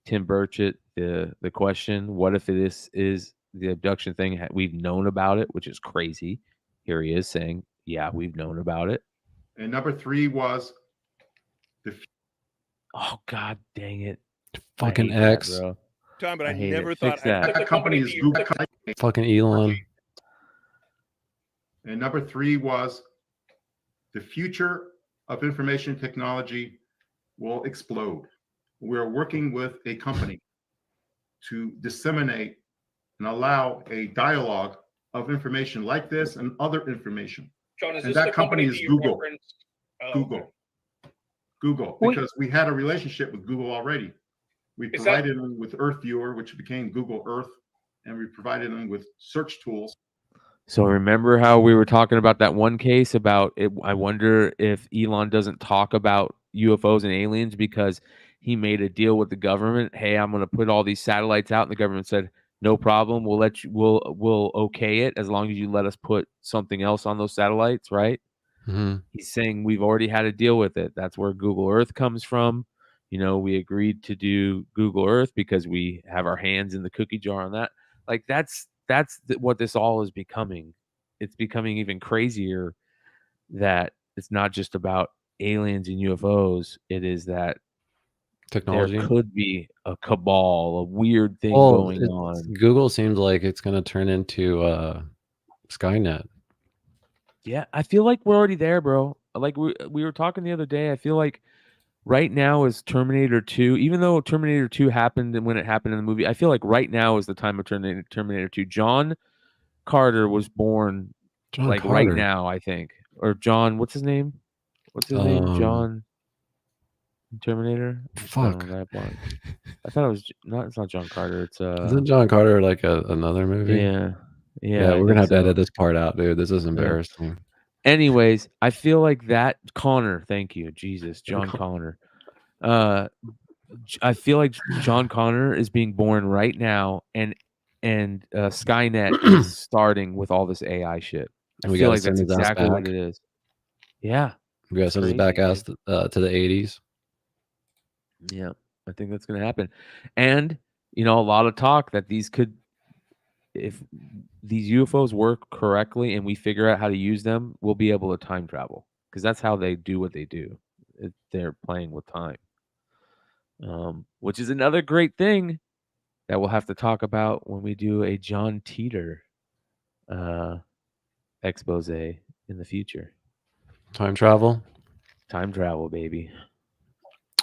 Tim Burchett the question, what if this is the abduction thing? We've known about it, which is crazy. Here he is saying, yeah, we've known about it. And number 3 was oh, God dang it. Fucking X. That, bro. Time, but I never thought that company is Google. Fucking Elon. And number 3 was the future of information technology will explode. We're working with a company to disseminate and allow a dialogue of information like this and other information. John, and that company is Google. Google, because we had a relationship with Google already. We provided them with Earth Viewer, which became Google Earth, and we provided them with search tools. So remember how we were talking about that one case about it? I wonder if Elon doesn't talk about UFOs and aliens because he made a deal with the government. Hey, I'm going to put all these satellites out. And the government said, no problem. We'll let you. We'll okay it as long as you let us put something else on those satellites, right? Mm-hmm. He's saying we've already had to deal with it. That's where Google Earth comes from. You know, we agreed to do Google Earth because we have our hands in the cookie jar on that. Like that's what this all is becoming. It's becoming even crazier that it's not just about aliens and UFOs. It is that Technology. there could be a cabal, a weird thing Well, going on. Google seems like it's going to turn into Skynet. Yeah, I feel like we're already there, bro. Like we were talking the other day. I feel like right now is Terminator 2. Even though Terminator 2 happened and when it happened in the movie, I feel like right now is the time of Terminator 2. John Carter was born John Carter. right now, I think. Or John, what's his name? What's his name? John Terminator? Fuck. I thought it was not. It's not John Carter. It's Isn't John Carter like another movie? Yeah. We're gonna have to edit this part out, dude. This is embarrassing. Anyways, I feel like that Connor. Thank you, Jesus, John Connor. I feel like John Connor is being born right now, and Skynet is starting with all this AI shit. I feel like that's exactly what it is. Yeah, we gotta send his back ass to the 80s. Yeah, I think that's gonna happen, and a lot of talk that if these UFOs work correctly and we figure out how to use them, we'll be able to time travel because that's how they do what they do. They're playing with time, which is another great thing that we'll have to talk about when we do a John Teeter expose in the future. Time travel, baby.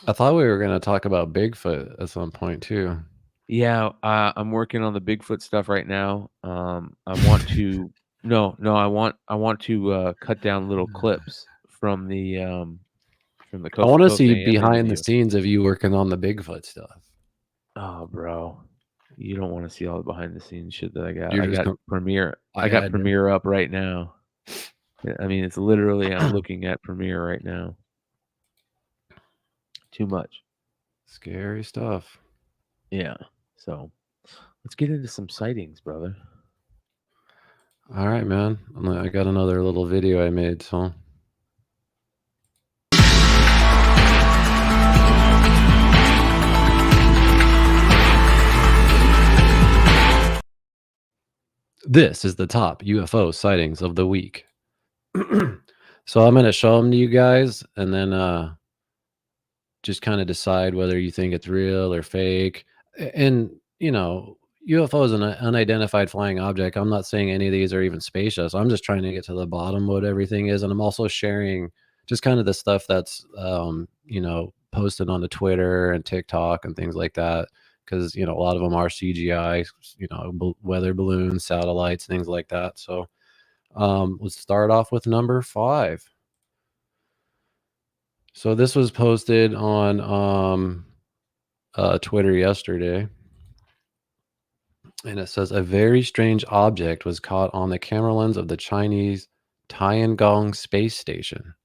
I thought we were going to talk about Bigfoot at some point too. Yeah, I'm working on the Bigfoot stuff right now. I want to I want to cut down little clips from the Coast I want to see AM behind interview. the scenes of you working on the Bigfoot stuff. Oh, bro, you don't want to see all the behind the scenes shit that I got. You're I just got Premiere. I I got had Premiere up right now. I mean, it's literally I'm looking at Premiere right now. Too much. Scary stuff. Yeah. So let's get into some sightings, brother. All right, man. I got another little video I made, so. This is the top UFO sightings of the week. So I'm going to show them to you guys and then just kind of decide whether you think it's real or fake. And, UFO is an unidentified flying object. I'm not saying any of these are even spacious. I'm just trying to get to the bottom of what everything is. And I'm also sharing just kind of the stuff that's, posted on the Twitter and TikTok and things like that. Because, a lot of them are CGI, weather balloons, satellites, things like that. So let's start off with number 5. So this was posted on Twitter yesterday. And it says, a very strange object was caught on the camera lens of the Chinese Tiangong space station.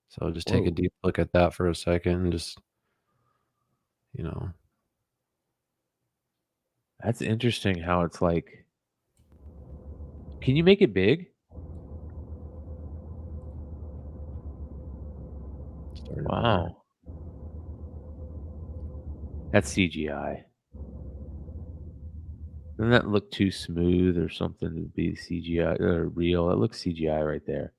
So just take a deep look at that for a second and just, That's interesting how it's like. Can you make it big? Wow. That's CGI. Doesn't that look too smooth or something to be CGI or real? It looks CGI right there.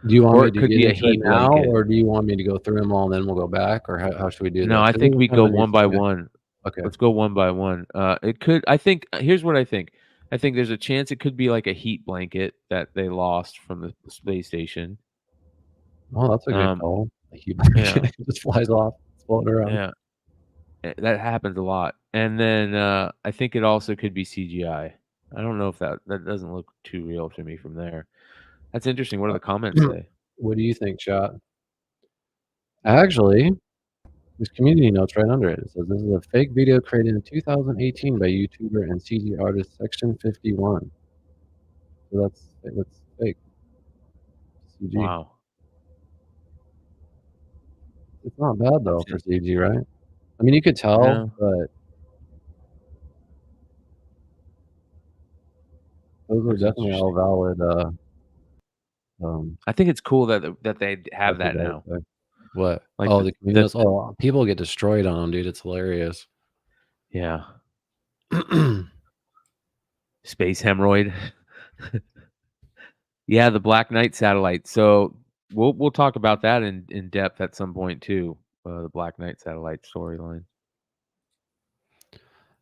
Do you want Or me it to could get be a into it heat now, blanket. or do you want me to go through them all and then we'll go back, or how should we do that? No, I think we go one by one. Okay. Let's go one by one. It could. I think. Here's what I think. I think there's a chance it could be like a heat blanket that they lost from the space station. Oh, that's a good call. A heat blanket just flies off, it's floating around. Yeah, that happens a lot. And then I think it also could be CGI. I don't know if that doesn't look too real to me from there. That's interesting. What do the comments say? What do you think, chat? Actually, there's community notes right under it. It says this is a fake video created in 2018 by YouTuber and CG artist Section 51. So that's fake. CG. Wow. It's not bad though for CG, right? I mean, you could tell, but those are definitely all valid. I think it's cool that they have that now. What? Like the communists. People get destroyed on them, dude. It's hilarious. Yeah. Space hemorrhoid. Yeah, the Black Knight satellite. So we'll talk about that in depth at some point too. The Black Knight satellite storyline.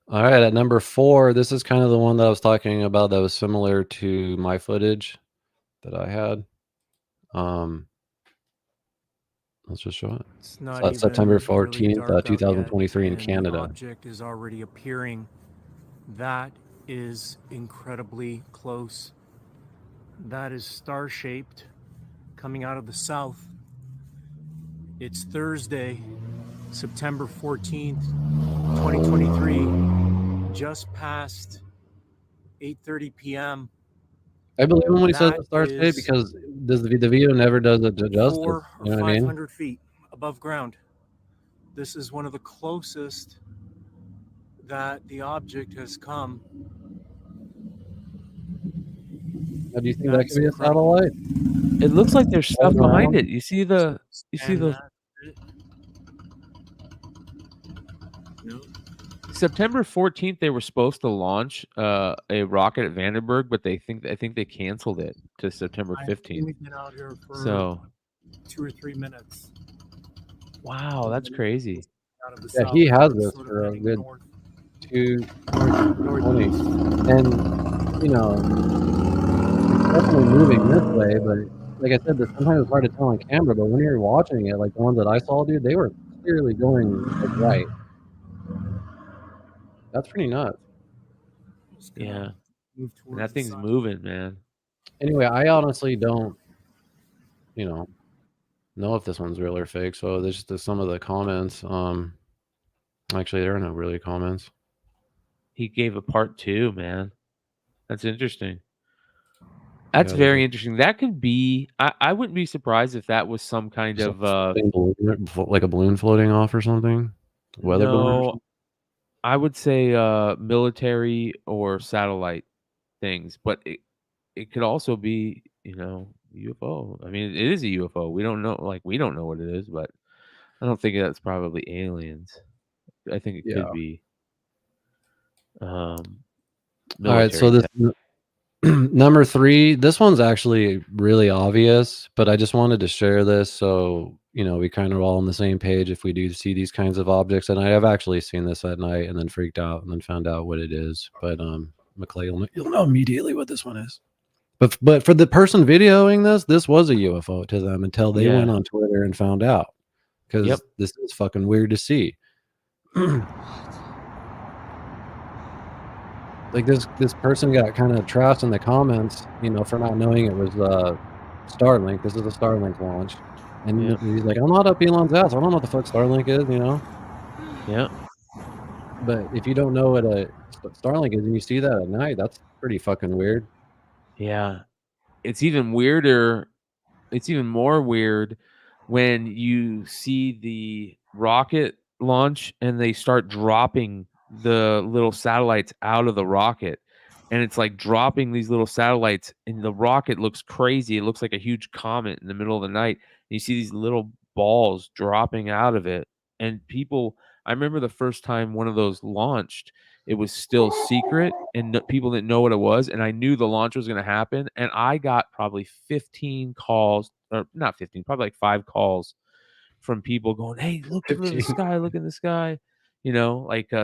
All right, at number 4, this is kind of the one that I was talking about that was similar to my footage that I had. Let's just show it. It's not So that's September even really 14th, dark 2023 in out yet, Canada. and the object is already appearing. That is incredibly close. That is star-shaped, coming out of the south. It's Thursday, September 14th, 2023, just past 8:30 p.m. I believe him when he says That the star state is because the video never does it justice. 400 You know or what I mean? 500 feet above ground. This is one of the closest that the object has come. Now, do you think that could be a satellite? It looks like there's stuff behind it. You see the September 14th they were supposed to launch a rocket at Vandenberg, but I think they canceled it to September 15th. We've been out here for So 2 or 3 minutes. wow, that's crazy. Out of the Yeah, south, he has this sort of for a heading good north. 220. And, you know, it's definitely moving this way, but like I said, sometimes it's hard to tell on camera, but when you're watching it, like the ones that I saw, dude, they were clearly going like right. That's pretty nuts. Yeah. Move And towards that the thing's sun. moving, man. Anyway, I honestly don't, know if this one's real or fake. So there's just some of the comments. Actually, there are no really comments. He gave a part 2, man. That's interesting. That's Yeah, very interesting. That could be. I wouldn't be surprised if that was some kind of like a balloon floating off or something. Weather balloon. Or something? I would say military or satellite things, but it could also be, UFO. I mean, it is a UFO. We don't know, we don't know what it is, but I don't think that's probably aliens. I think it could be All right, so military. this number 3, this one's actually really obvious, but I just wanted to share this so we kind of all on the same page if we do see these kinds of objects. And I have actually seen this at night and then freaked out and then found out what it is. But McClay, you'll know immediately what this one is. But for the person videoing this was a UFO to them until they went on Twitter and found out, because this is fucking weird to see. Like this person got kind of trashed in the comments, for not knowing it was Starlink. This is a Starlink launch, and he's like, "I'm not up Elon's ass. I don't know what the fuck Starlink is, Yeah. But if you don't know what a Starlink is and you see that at night, that's pretty fucking weird. Yeah. It's even weirder. It's even more weird when you see the rocket launch and they start dropping the little satellites out of the rocket. And it's like dropping these little satellites, and the rocket looks crazy. It looks like a huge comet in the middle of the night. And you see these little balls dropping out of it. And I remember the first time one of those launched, it was still secret and people didn't know what it was. And I knew the launch was going to happen. And I got probably 15 calls, or not 15, probably like 5 calls from people going, "Hey, look in the sky, look in the sky."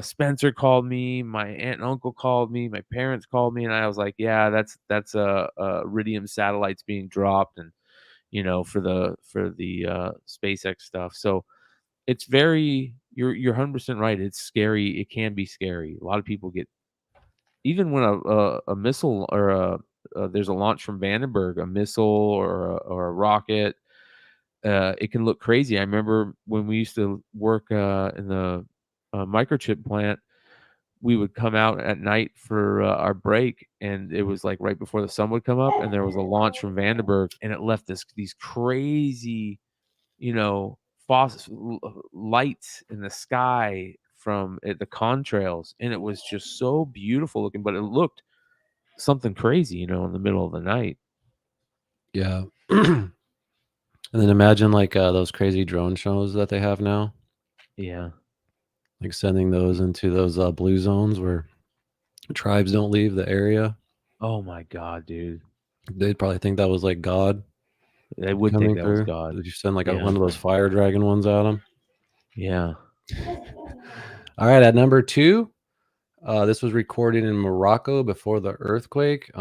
Spencer called me, my aunt and uncle called me, my parents called me, and I was like, "Yeah, that's a Iridium satellites being dropped, and for the SpaceX stuff." So it's very, you're 100% right. It's scary. It can be scary. A lot of people get, even when a missile or there's a launch from Vandenberg, a missile or a rocket. It can look crazy. I remember when we used to work in the microchip plant, we would come out at night for our break, and it was like right before the sun would come up, and there was a launch from Vandenberg, and it left these crazy, lights in the sky from the contrails, and it was just so beautiful looking, but it looked something crazy, in the middle of the night. Yeah. And then imagine like those crazy drone shows that they have now. Yeah. Like sending those into those blue zones where tribes don't leave the area. Oh my God, dude. They'd probably think that was like God. They would think that was God. If you send like Yeah. one of those fire dragon ones at them. Yeah. All right, at number 2, this was recorded in Morocco before the earthquake. I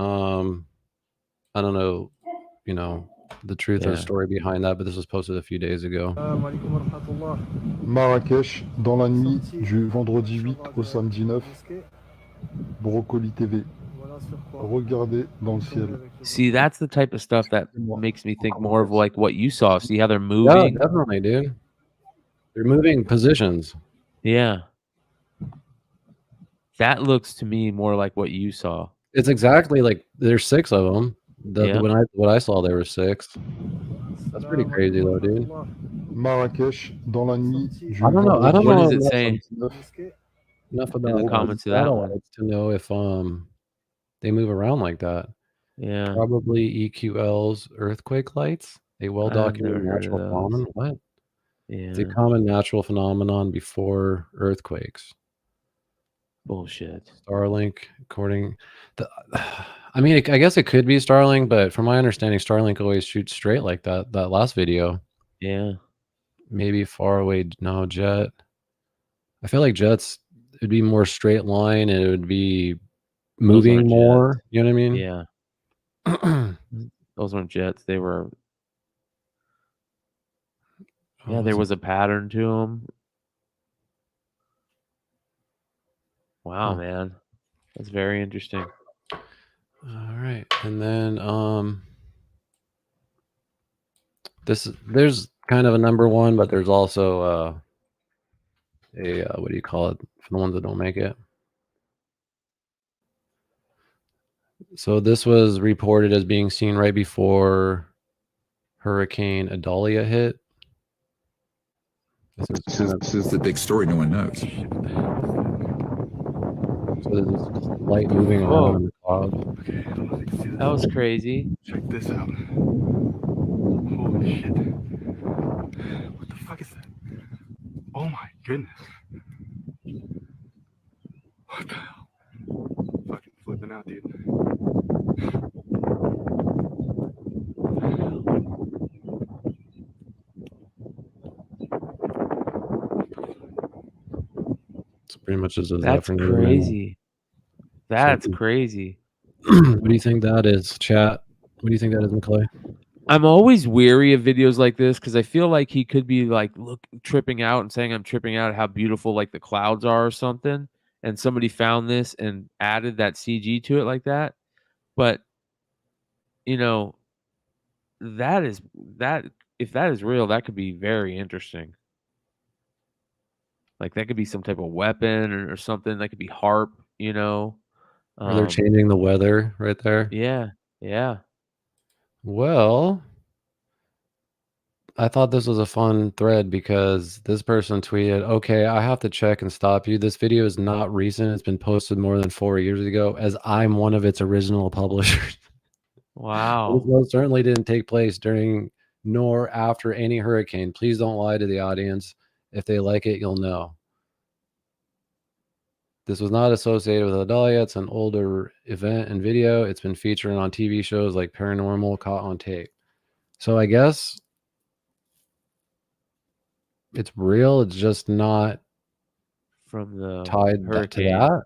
don't know, the truth or the story behind that, but this was posted a few days ago. Marrakech, dans la nuit du vendredi 8 au samedi 9, Brocoli TV. Regardez dans le ciel. See, that's the type of stuff that makes me think more of like what you saw. See how they're moving? Yeah, definitely, dude. They're moving positions. Yeah. That looks to me more like what you saw. It's exactly like there's 6 of them. Yeah. What I saw, there were 6. That's pretty crazy, though, dude. Marrakech, dans la nuit du I don't know. What does it enough- say Enough in about the comments of that one? to know if they move around like that. Yeah. Probably EQL's earthquake lights, a well-documented never heard of natural those. phenomenon. What? It's a Yeah. common natural phenomenon before earthquakes. Bullshit. Starlink, according I mean, I guess it could be Starlink, but from my understanding, Starlink always shoots straight like that last video. Yeah. Maybe far away, no, jet. I feel like jets, it'd be more straight line and it would be moving aren't more. jets. You know what I mean? Yeah. Those weren't jets. They were. Yeah, there was a pattern to them. Wow, man. That's very interesting. All right. And then there's kind of a number 1, but there's also what do you call it for the ones that don't make it? So this was reported as being seen right before Hurricane Idalia hit. This is the big story no one knows. So there's this light moving around in the cloud. That was crazy. Check this out. Holy shit. What the fuck is that? Oh my goodness. What the hell? Fucking flipping out, dude. So pretty much just That's crazy. That's crazy. What do you think that is, chat? What do you think that is, McClay? I'm always weary of videos like this because I feel like he could be like tripping out and saying I'm tripping out at how beautiful like the clouds are or something. And somebody found this and added that CG to it like that. But that is if that is real, that could be very interesting. Like that could be some type of weapon or something. That could be HARP, Or they're changing the weather right there. Yeah. Yeah. Well, I thought this was a fun thread because this person tweeted, okay, I have to check and stop you. This video is not recent. It's been posted more than 4 years ago as I'm one of its original publishers. Wow. This most certainly didn't take place during nor after any hurricane. Please don't lie to the audience. If they like it, you'll know. This was not associated with Adalia. It's an older event and video. It's been featured on TV shows like Paranormal, Caught on Tape. So I guess it's real. It's just not from the tied hurricane. to that.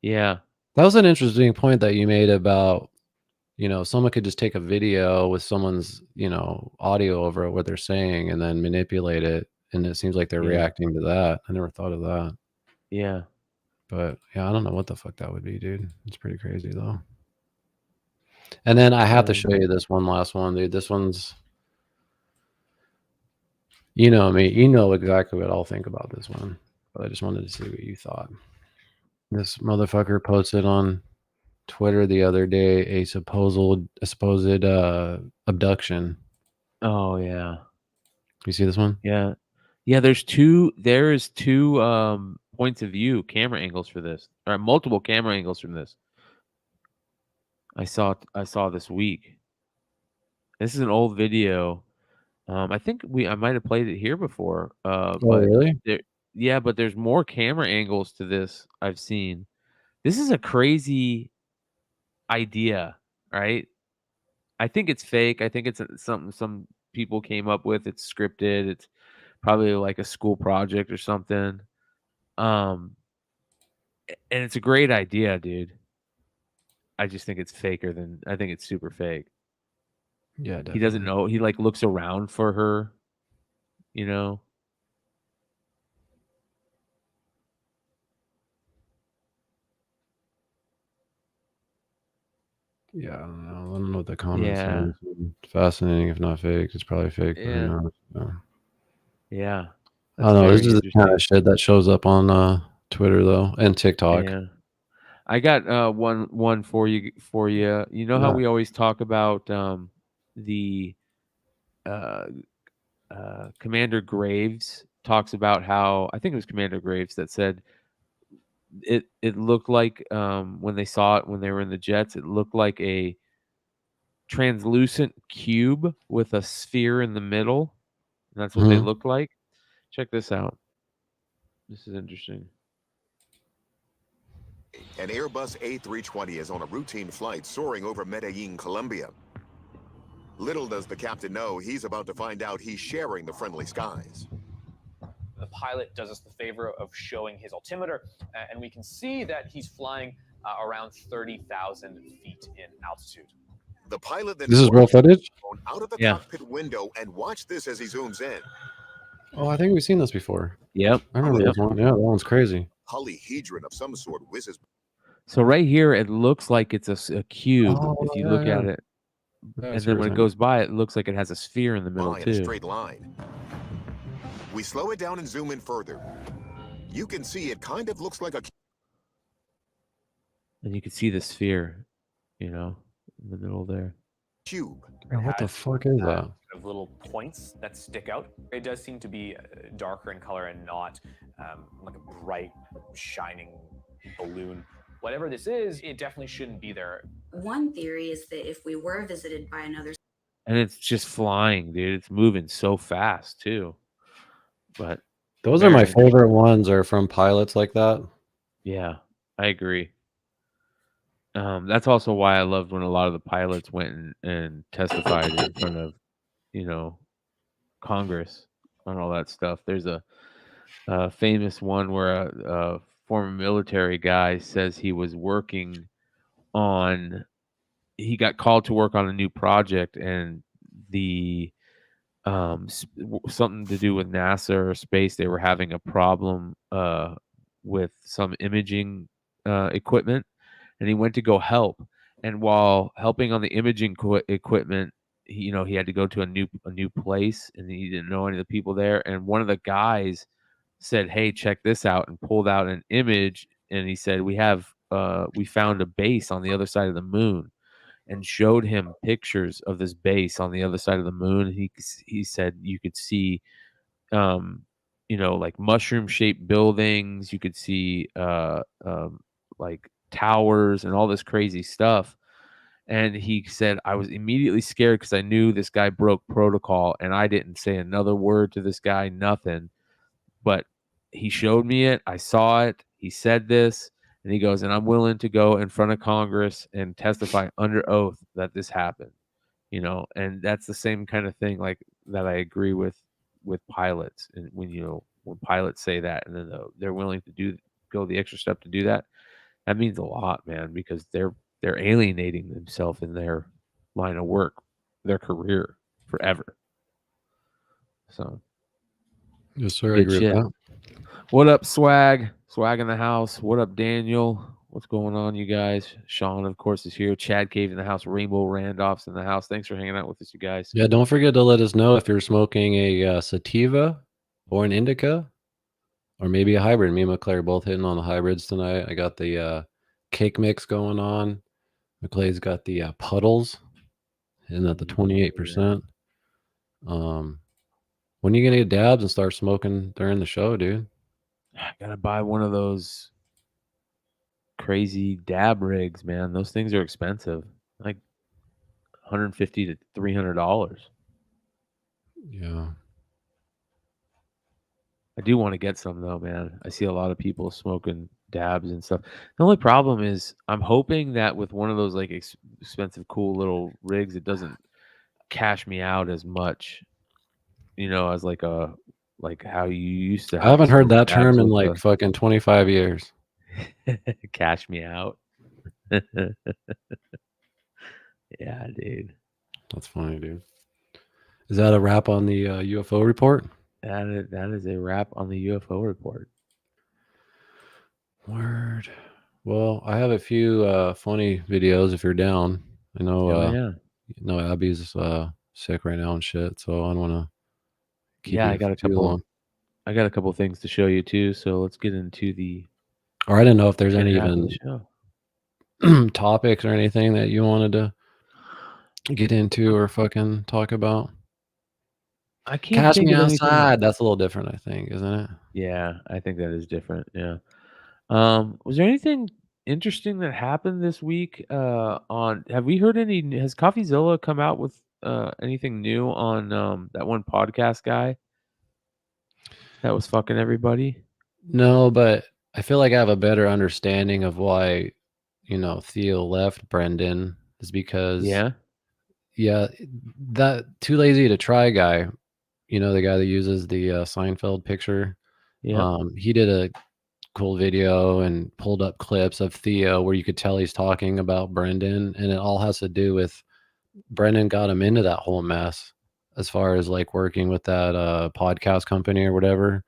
Yeah. That was an interesting point that you made about, someone could just take a video with someone's, audio over what they're saying and then manipulate it. And it seems like they're reacting to that. I never thought of that. Yeah. But yeah, I don't know what the fuck that would be, dude. It's pretty crazy though. And then I have to show you this one last one, dude. This one's, you know me, you know exactly what I'll think about this one. But I just wanted to see what you thought. This motherfucker posted on Twitter the other day a supposed abduction. Oh yeah. You see this one? Yeah. Yeah, there is two points of view, camera angles for this. Or multiple camera angles from this. I saw this week. This is an old video. I think I might have played it here before. Oh, But really? but there's more camera angles to this I've seen. This is a crazy idea, right? I think it's fake. I think it's something some people came up with. It's scripted. It's probably like a school project or something. And it's a great idea, dude. I just think it's faker than I think it's super fake. Yeah, definitely. He doesn't know. He like looks around for her, you know. Yeah, I don't know. I don't know what the comments Yeah. are. Fascinating, if not fake. It's probably fake. But who Yeah. knows? Yeah. I don't know. This is the kind interesting. of shit that shows up on Twitter though and TikTok. Yeah. I got one for you. You know how Yeah. we always talk about the Commander Graves talks about how, I think it was Commander Graves that said it looked like when they saw it when they were in the jets, it looked like a translucent cube with a sphere in the middle. And that's what they look like. Check this out. This is interesting. An Airbus A320 is on a routine flight soaring over Medellin, Colombia. Little does the captain know he's about to find out he's sharing the friendly skies. The pilot does us the favor of showing his altimeter, and we can see that he's flying around 30,000 feet in altitude. The pilot then This is real footage? out of the cockpit window, and watch this as he zooms in. Oh, I think we've seen this before. Yep. I remember this one. Yeah, that one's crazy. Polyhedron of some sort whizzes. So right here, it looks like it's a cube if you look at it. Yeah, And then when it goes by, it looks like it has a sphere in the middle In a too. straight line. We slow it down and zoom in further. You can see it kind of looks like a And you can see the sphere, you know, in the middle there. cube. Man, what the fuck is that? Of little points that stick out. It does seem to be darker in color and not like a bright, shining balloon. Whatever this is, it definitely shouldn't be there. One theory is that if we were visited by another, And it's just flying, dude. It's moving so fast too. But Those are my favorite ones are from pilots like that. Yeah, I agree. That's also why I loved when a lot of the pilots went and testified in front of, you know, Congress on all that stuff. There's a famous one where a former military guy says he was working on, he got called to work on a new project, and the something to do with NASA or space, they were having a problem with some imaging equipment, and he went to go help. And while helping on the imaging equipment, he had to go to a new place, and he didn't know any of the people there. And one of the guys said, "Hey, check this out," and pulled out an image, and he said, we found a base on the other side of the moon, and showed him pictures of this base on the other side of the moon. He said you could see like mushroom-shaped buildings, you could see like towers and all this crazy stuff. And he said, I was immediately scared because I knew this guy broke protocol, and I didn't say another word to this guy, nothing. But he showed me it. I saw it. He said this, and he goes, and I'm willing to go in front of Congress and testify under oath that this happened, and that's the same kind of thing like that. I agree with pilots. And when pilots say that, and then they're willing to go the extra step to do that, that means a lot, man, because they're alienating themselves in their line of work, their career forever. So, yes, sir. I agree with that. What up, Swag? Swag in the house. What up, Daniel? What's going on, you guys? Sean, of course, is here. Chad Cave in the house. Rainbow Randolph's in the house. Thanks for hanging out with us, you guys. Yeah, don't forget to let us know if you're smoking a sativa or an indica, or maybe a hybrid. Me and McClay are both hitting on the hybrids tonight. I got the cake mix going on. McClay's got the puddles, hitting at the 28%. When are you gonna get dabs and start smoking during the show, dude? I gotta buy one of those crazy dab rigs, man. Those things are expensive. like $150 to $300. Yeah. I do want to get some though, man. I see a lot of people smoking dabs and stuff. The only problem is I'm hoping that with one of those like expensive, cool little rigs, it doesn't cash me out as much, as like how you used to I have to haven't heard smoke that dabs term in with like fucking 25 years. cash me out. Yeah, dude. That's funny, dude. Is that a wrap on the UFO report? That is a wrap on the UFO report. Word. Well, I have a few funny videos if you're down. I know Abby's sick right now and shit, so I don't want to keep you I got too long. I got a couple things to show you too, so let's get into the Or I didn't know if there's any half of even the show. topics or anything that you wanted to get into or fucking talk about. I can't Catch think me of anything. outside. That's a little different, I think, isn't it? Yeah, I think that is different. Yeah. Was there anything interesting that happened this week? Have we heard has CoffeeZilla come out with anything new on that one podcast guy that was fucking everybody? No, but I feel like I have a better understanding of why, Theo left Brendan is because that Too Lazy to Try guy, the guy that uses the Seinfeld picture. Yeah. He did a cool video and pulled up clips of Theo where you could tell he's talking about Brendan, and it all has to do with Brendan got him into that whole mess as far as like working with that podcast company or whatever.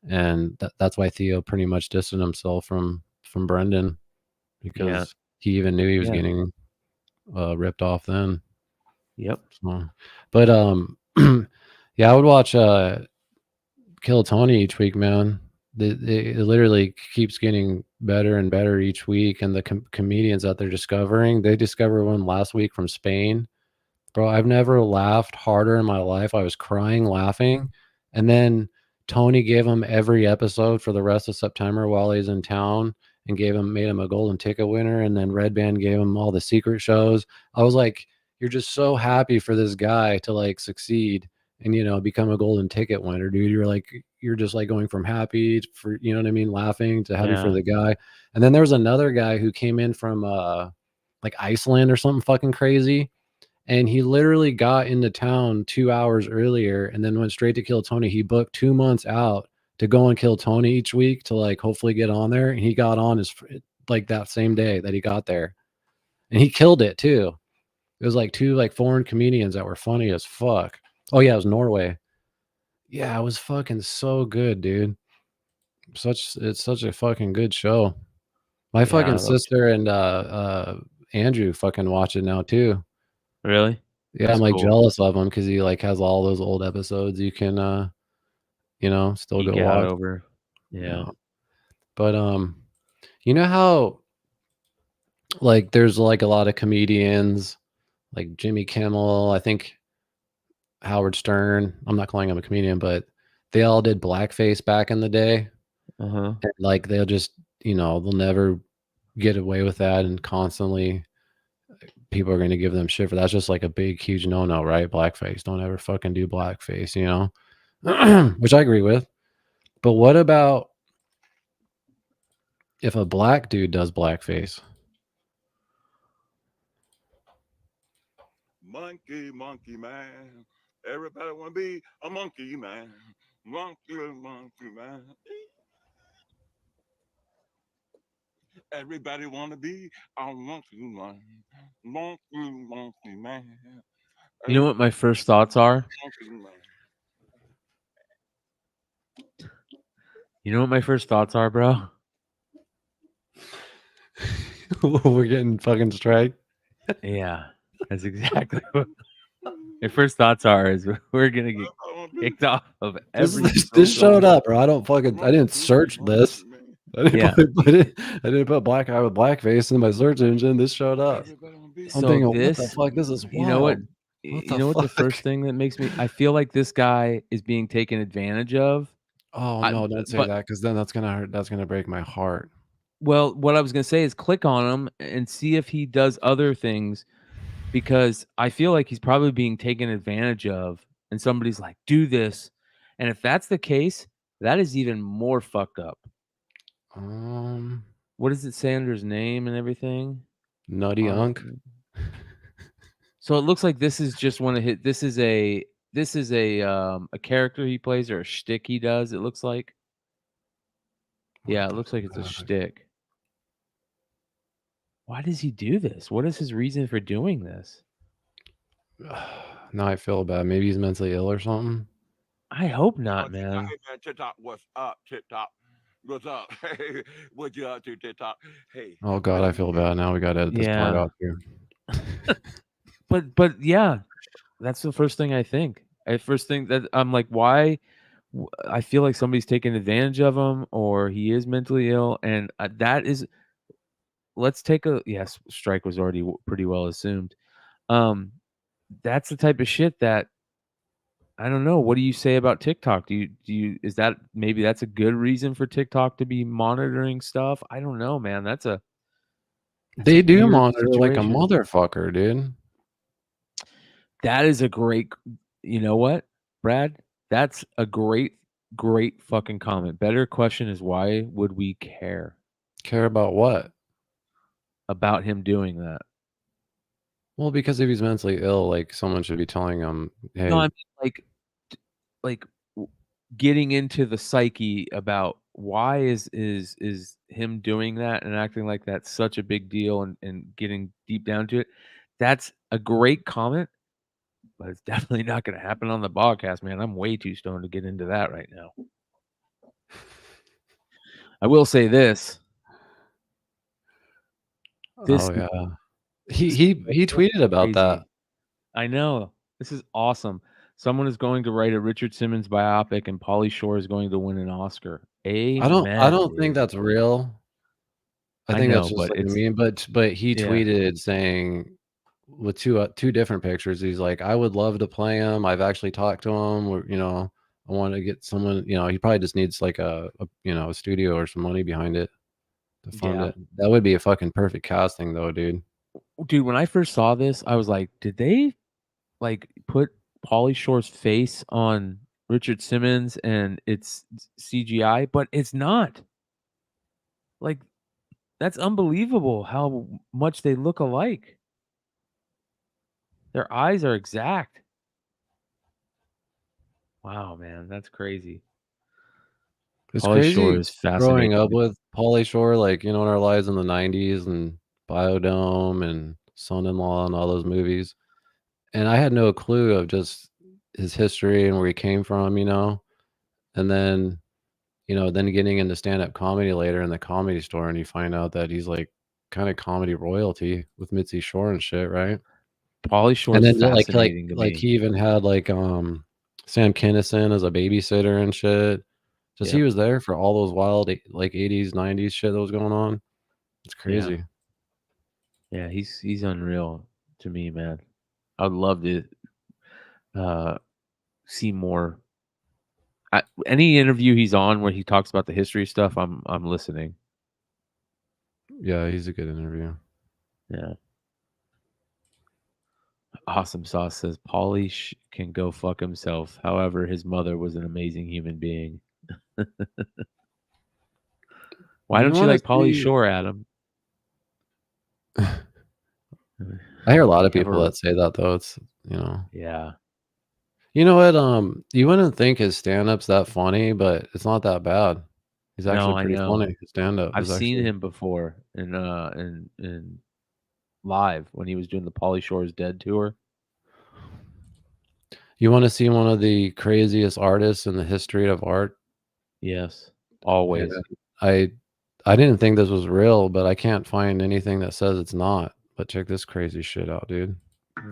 And that's why Theo pretty much distanced himself from Brendan, because he even knew he was getting ripped off then. Yep. So, but I would watch Kill Tony each week, man. It literally keeps getting better and better each week, and the comedians that they're discovering, they discovered one last week from Spain. Bro, I've never laughed harder in my life. I was crying laughing, and then Tony gave him every episode for the rest of September while he's in town, and made him a golden ticket winner. And then Red Band gave him all the secret shows. I was like, you're just so happy for this guy to like succeed and become a golden ticket winner, dude. You're just like going from happy for, what I mean, laughing to happy for the guy. And then there was another guy who came in from like Iceland or something fucking crazy. And he literally got into town 2 hours earlier and then went straight to Kill Tony. He booked 2 months out to go and Kill Tony each week to like hopefully get on there. And he got on like that same day that he got there. And he killed it too. It was like 2 like foreign comedians that were funny as fuck. Oh yeah, it was Norway. Yeah, it was fucking so good, dude. It's such a fucking good show. My fucking sister and Andrew fucking watch it now too. Really? Yeah, That's I'm like cool. jealous of him because he like has all those old episodes you can still Geek go out watch. over. Yeah. But you know how like there's like a lot of comedians like Jimmy Kimmel, I think Howard Stern. I'm not calling him a comedian, but they all did blackface back in the day. Uh-huh. And like they'll just, they'll never get away with that, and constantly people are going to give them shit for that. That's just like a big, huge no-no, right? Blackface. Don't ever fucking do blackface, which I agree with. But what about if a black dude does blackface? Monkey, monkey man. Everybody want to be a monkey man. Monkey, monkey man. Everybody want to be a monkey man. Monkey, monkey man. You know what my first thoughts are? You know what my first thoughts are, bro? We're getting fucking strike. Yeah, that's exactly what my first thoughts are. Is we're gonna get kicked off of every. This showed up, bro. I didn't search this. I didn't put black guy with blackface in my search engine. This showed up. I'm thinking, what the fuck? This is wild. You know what? The first thing that makes me, I feel like this guy is being taken advantage of. Oh no, don't say that, because then that's gonna hurt. That's gonna break my heart. Well, what I was gonna say is click on him and see if he does other things because I feel like he's probably being taken advantage of, and somebody's like, do this. And if that's the case, that is even more fucked up. What does it say under his name and everything? Nutty Unk. So it looks like this is just one of his. This is a character he plays or a shtick he does. It looks like. Yeah, it looks like it's a shtick. Why does he do this? What is his reason for doing this? Now I feel bad. Maybe he's mentally ill or something. I hope not, man. Hey, man, TikTok, what's up, TikTok? What's up? Hey, what you up to, TikTok? Hey. Oh God, I feel bad. Now we got to edit this part out here. But yeah, that's the first thing I think. First thing that I'm like, why? I feel like somebody's taking advantage of him, or he is mentally ill, and that is. Let's take a strike was already pretty well assumed. That's the type of shit that I don't know. What do you say about TikTok? Do you is that maybe that's a good reason for TikTok to be monitoring stuff? I don't know, man. They do monitor like a motherfucker, dude. That is a great, you know what, Brad? That's a great fucking comment. Better question is, why would we care? Care about what? About him doing that. Well, because if he's mentally ill, like someone should be telling him, hey. No, I mean like getting into the psyche about why is him doing that and acting like that's such a big deal and getting deep down to it. That's a great comment, but it's definitely not going to happen on the Bogcast, man. I'm way too stoned to get into that right now. I will say this. Oh yeah, he tweeted about that. I know. This is awesome. Someone is going to write a Richard Simmons biopic, and Pauly Shore is going to win an Oscar. Amen, I don't think that's real. I think that's just like a meme. But he tweeted saying with two different pictures. He's like, I would love to play him. I've actually talked to him. Or, you know, I want to get someone. You know, he probably just needs like a studio or some money behind it to fund it. That would be a fucking perfect casting, though, dude. Dude, when I first saw this, I was like, did they like put Pauly Shore's face on Richard Simmons and it's CGI? But it's not. Like, that's unbelievable how much they look alike. Their eyes are exact. Wow, man, that's crazy. It's Pauly crazy Shore is growing fascinating. up with Pauly Shore, like, you know, in our lives in the 90s and Biodome and Son-in-Law and all those movies. And I had no clue of just his history and where he came from, you know. And then, you know, then getting into stand-up comedy later in the Comedy Store, and you find out that he's like kind of comedy royalty with Mitzi Shore and shit, right? Pauly Shore and is then fascinating to like me. he even had like Sam Kinison as a babysitter and shit. Just he was there for all those wild like 80s, 90s shit that was going on. It's crazy. Yeah, he's unreal to me, man. I'd love to see more. Any interview he's on where he talks about the history stuff, I'm listening. Yeah, he's a good interview. Yeah. Awesome Sauce says Pauly can go fuck himself. However, his mother was an amazing human being. Why don't you like Pauly Shore, Adam? I hear a lot of people that say that, though. It's, you know. Yeah. You know what? You wouldn't think his stand-up's that funny, but it's not that bad. He's actually pretty funny. His stand-up. I've seen him before in live when he was doing the Pauly Shore's Dead tour. You want to see one of the craziest artists in the history of art? Yes, always. Yeah, I didn't think this was real, but I can't find anything that says it's not. But check this crazy shit out, dude.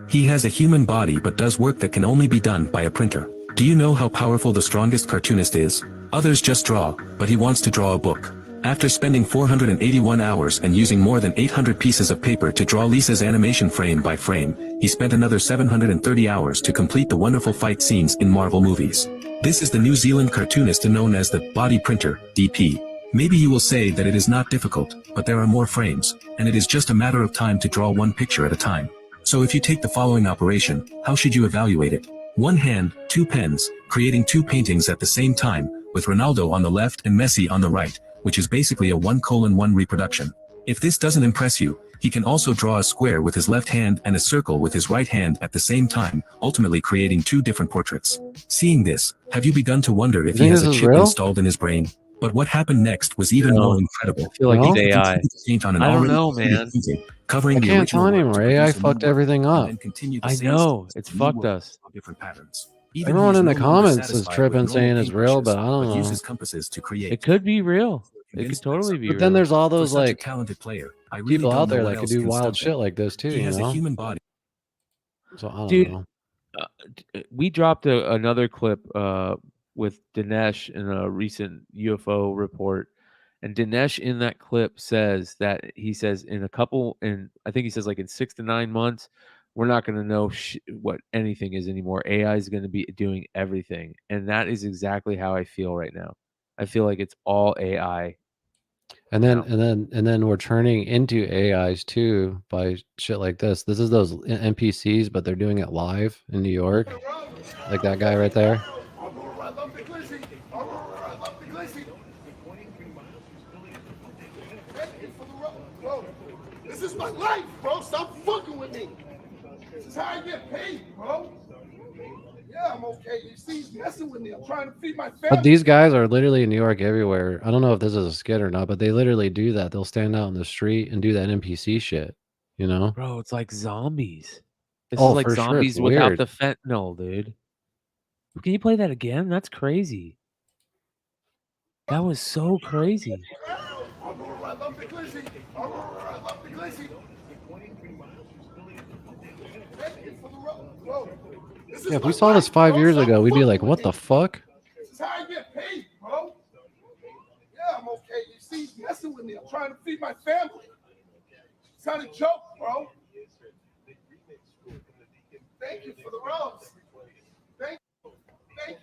He has a human body but does work that can only be done by a printer. Do you know how powerful the strongest cartoonist is? Others just draw, but he wants to draw a book. After spending 481 hours and using more than 800 pieces of paper to draw Lisa's animation frame by frame, he spent another 730 hours to complete the wonderful fight scenes in Marvel movies. This is the New Zealand cartoonist known as the Body Printer, DP. Maybe you will say that it is not difficult, but there are more frames, and it is just a matter of time to draw one picture at a time. So if you take the following operation, how should you evaluate it? 1 hand, 2 pens, creating 2 paintings at the same time, with Ronaldo on the left and Messi on the right, which is basically a 1:1 reproduction. If this doesn't impress you, he can also draw a square with his left hand and a circle with his right hand at the same time, ultimately creating 2 different portraits. Seeing this, have you begun to wonder if he has a chip installed in his brain? But what happened next was even more incredible. I feel like it's He AI. continued to paint on an I don't already know, completed man. painting, covering I the can't original tell work anymore. to AI produce a new fucked work, everything and up. then continued the I same know. steps It's to new fucked work us. of different patterns. Even Everyone he in is the no longer comments is satisfied with tripping, normal saying it's real, paintbrushes, but I don't know. uses compasses to create. It could be real. It could Convinced that totally be But real. then there's all For those such a like talented player, I really people don't out know there what that could else do can wild stop shit him. like this too, He you has a know? human body. So I don't Dude, know. we dropped another clip with Dinesh in a recent UFO report. And Dinesh in that clip says that he says in a couple, in I think he says like in 6 to 9 months, we're not going to know what anything is anymore. AI is going to be doing everything. And that is exactly how I feel right now. I feel like it's all AI. And then we're turning into AIs too by shit like this. This is those NPCs, but they're doing it live in New York, like that guy right there. This is my life, bro. Stop fucking with me. This is how I get paid, bro. Yeah, I'm okay. You see, he's messing with me. I'm trying to feed my family. But these guys are literally in New York everywhere. I don't know if this is a skit or not, but they literally do that. They'll stand out in the street and do that NPC shit, you know? Bro, it's like zombies. This Oh, is like for sure. It's zombies without weird. the fentanyl, dude. Can you play that again? That's crazy. That was so crazy. Yeah, if we saw this 5 years ago, we'd be like, what the fuck? This is how I get paid, bro. Yeah, I'm okay. You see, he's messing with me. I'm trying to feed my family. It's not a joke, bro. Thank you for the rose. Thank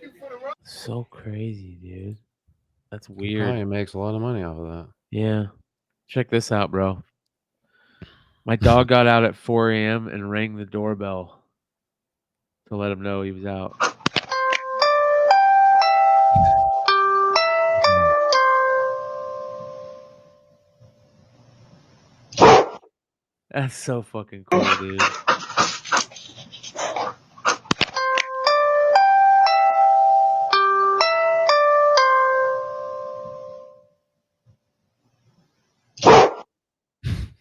you for the rose. So crazy, dude. That's He weird. probably makes a lot of money off of that. Yeah. Check this out, bro. My dog got out at 4 a.m. and rang the doorbell to let him know he was out. That's so fucking cool, dude.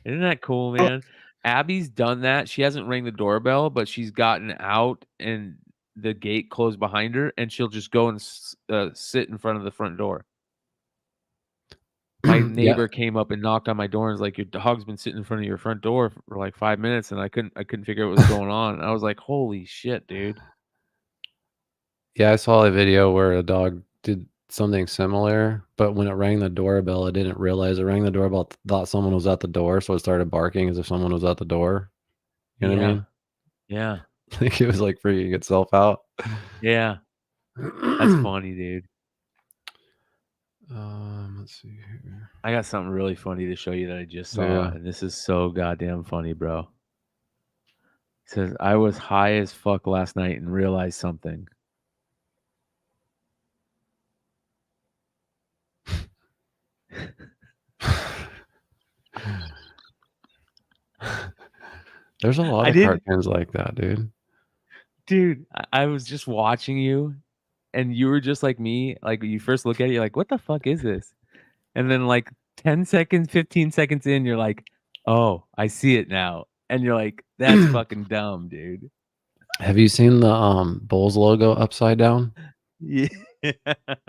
Isn't that cool, man? Abby's done that. She hasn't rang the doorbell, but she's gotten out and the gate closed behind her, and she'll just go and sit in front of the front door. My neighbor came up and knocked on my door and was like, "Your dog's been sitting in front of your front door for like 5 minutes," and I couldn't figure out what was going on. I was like, "Holy shit, dude!" Yeah, I saw a video where a dog did something similar, but when it rang the doorbell, it didn't realize it rang the doorbell, thought someone was at the door, so it started barking as if someone was at the door. You know what I mean? Yeah. I think it was like freaking itself out. Yeah. That's funny, dude. Let's see here. I got something really funny to show you that I just saw, Yeah. and this is so goddamn funny, bro. It says, I was high as fuck last night and realized something. There's a lot of cartoons like that, dude. Dude, I was just watching you, and you were just like me. Like, you first look at it, you're like, what the fuck is this? And then like 10 seconds, 15 seconds in, you're like, oh, I see it now. And you're like, that's fucking dumb, dude. Have you seen the Bulls logo upside down? Yeah.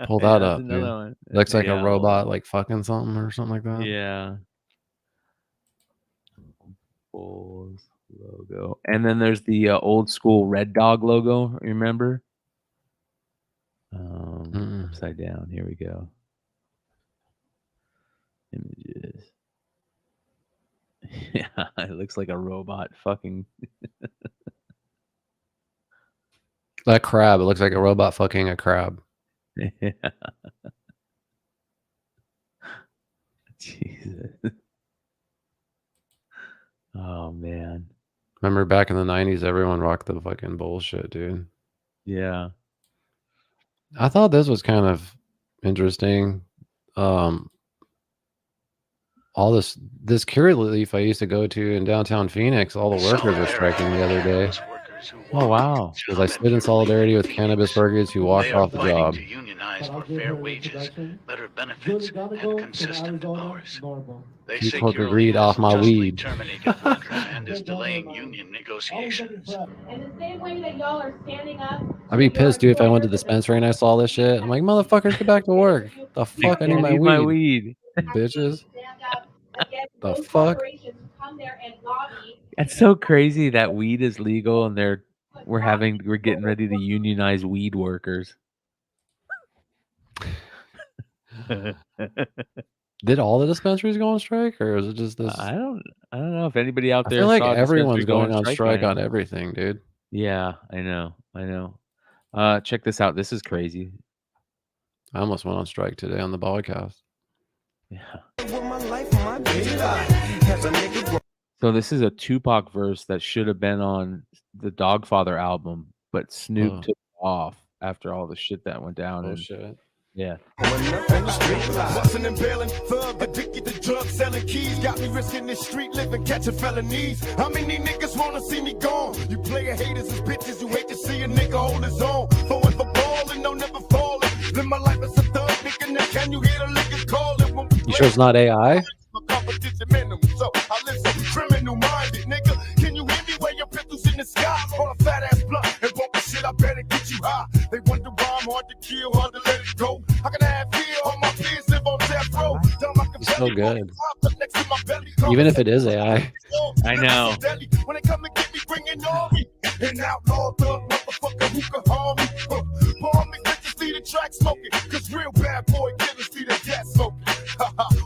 Pull that That's up, another dude. one. Looks like Yeah, a robot like fucking something or something like that. Yeah. Bulls logo. And then there's the old school Red Dog logo, remember? Upside down. Here we go. Images. Yeah, it looks like a robot fucking. That crab, it looks like a robot fucking a crab. Yeah. Jesus. Oh man. Remember back in the 90s, everyone rocked the fucking bullshit, dude. Yeah. I thought this was kind of interesting. All this cure relief I used to go to in downtown Phoenix, all the workers were striking the other day. Oh, wow. Because I stood in solidarity with cannabis workers who walked off the job. To unionize for fair wages, better benefits, and consistent hours. They Keep say crooked Curaleaf greed off has my justly weed. terminated workers and is delaying union negotiations. And the same way that y'all are standing up. I'd be pissed, dude, if I went to the dispensary and I saw this shit. I'm like, motherfuckers, get back to work. The fuck? I need my weed. Bitches. The fuck? That's so crazy that weed is legal and we're getting ready to unionize weed workers. Did all the dispensaries go on strike, or is it just this? I don't know if anybody out I there. feel like saw a everyone's dispensary going on strike on everything, dude. Yeah, I know. Check this out. This is crazy. I almost went on strike today on the Bogcast. Yeah. So this is a Tupac verse that should have been on the Dogfather album, but Snoop took it off after all the shit that went down. Oh and, shit. Yeah. Busting and bailing, thug addicted to drugs, selling keys, got me risking this street living, catching felonies. How many niggas wanna see me gone? You player haters as bitches, you hate to see a nigga hold his own. Forever balling, no never falling. Live my life as a thug, nigga, now can you hear the liquor calling? You sure it's not AI? My competition minimum, so I live so criminal minded, nigga. Can you hear me where your pistols in the sky? On a fat ass blunt and bump shit, I better get you high. They wonder why I'm hard to kill, hard to let it go. I can have fear on my fears, live on death row. It's so good. Even if it is AI. I know. When they come and get me, bringing on me. An outlaw thug motherfucker who can harm me. Palm me, bitches see the track smoking. Cause real bad boy killers see the gas smoking.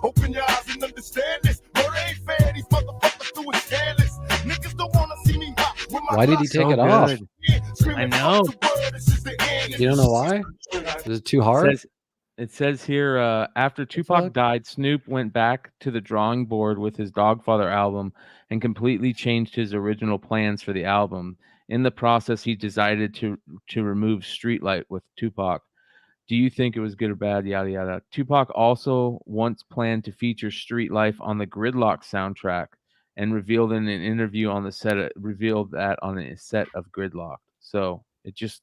Open your eyes and understand this. Murder ain't fair, these motherfuckers do it careless. Niggas don't wanna see me hot. Why did he take it off? I know. You don't know why? Is it too hard? It says here, after Tupac died, Snoop went back to the drawing board with his Dogfather album and completely changed his original plans for the album. In the process, he decided to remove Streetlight with Tupac. Do you think it was good or bad? Yada, yada. Tupac also once planned to feature Street Life on the Gridlock soundtrack and revealed in an interview on the set, revealed that on a set of Gridlock. So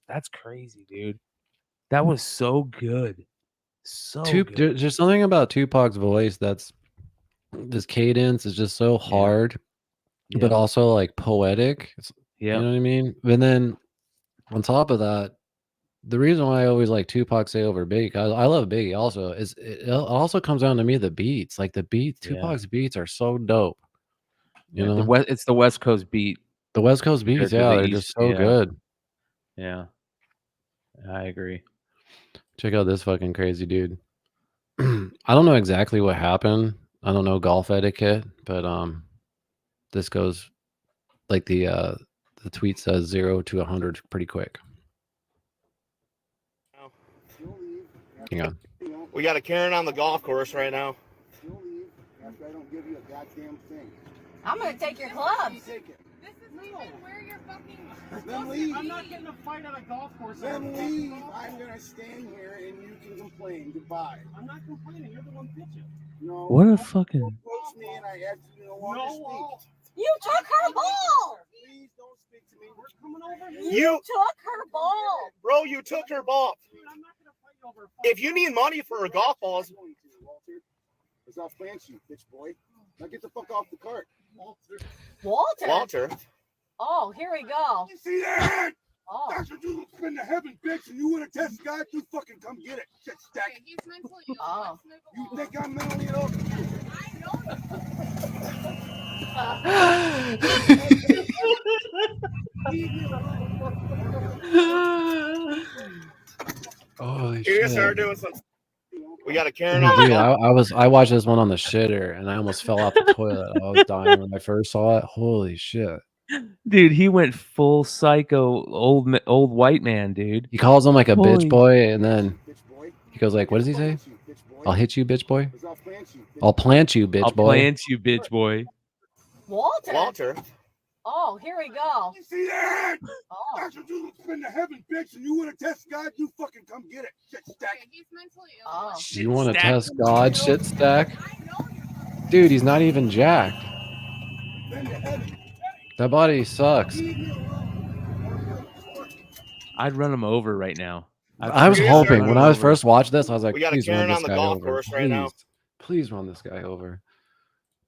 that's crazy, dude. That was so good. So good. There's something about Tupac's voice that's this cadence is just so hard, but also like poetic. You know what I mean? And then on top of that, the reason why I always like Tupac say over Biggie, I love Biggie also, is it also comes down to me the beats. Like the beats, Tupac's beats are so dope. You know, it's the West Coast beat. The West Coast beats, they're just so good. Yeah, I agree. Check out this fucking crazy dude. I don't know exactly what happened. I don't know golf etiquette, but this goes like the tweet says 0 to 100 pretty quick. Hang on. We got a Karen on the golf course right now. After I don't give you a goddamn thing. I'm gonna take your clubs. Where your fucking. Then leave. I'm not getting a fight on a golf course. Then leave. I'm gonna stand here and you can complain. Goodbye. I'm not complaining. You're the one pitching. No. What a fucking. Approach me and I asked you to speak. You took her ball. Please don't speak to me. We're coming over here. You took her ball. Bro, you took her ball. If you need money for her golf balls. Because I'll plant you, bitch boy. Now get the fuck off the cart. Walter. Oh, here we go. You see that? Oh. That's what you spend the heaven, bitch, and you want to test God? You fucking come get it. Shit stack. He's mentally ill. Oh. You think I'm mentally ill? Holy You're gonna shit. start doing some. We got a Karen on Dude, the I watched this one on the shitter and I almost fell off the toilet. I was dying when I first saw it. Holy shit. Dude, he went full psycho old white man, dude. He calls him like a bitch boy, and then he goes like, what does he say? I'll hit you, bitch boy. I'll plant you, bitch boy. I'll plant you, bitch boy. Walter. Oh, here we go. You see that? Oh. That's what you spend the heaven, bitch, and you want to test God, you fucking come get it. Shit stack. He's mentally ill. Oh. You want to test God, shit stack? Dude, he's not even jacked. That body sucks. I'd run him over right now. I was hoping when I was first watching this, I was like, We got a please run Karen this on the guy golf over. course right now. Please run this guy over.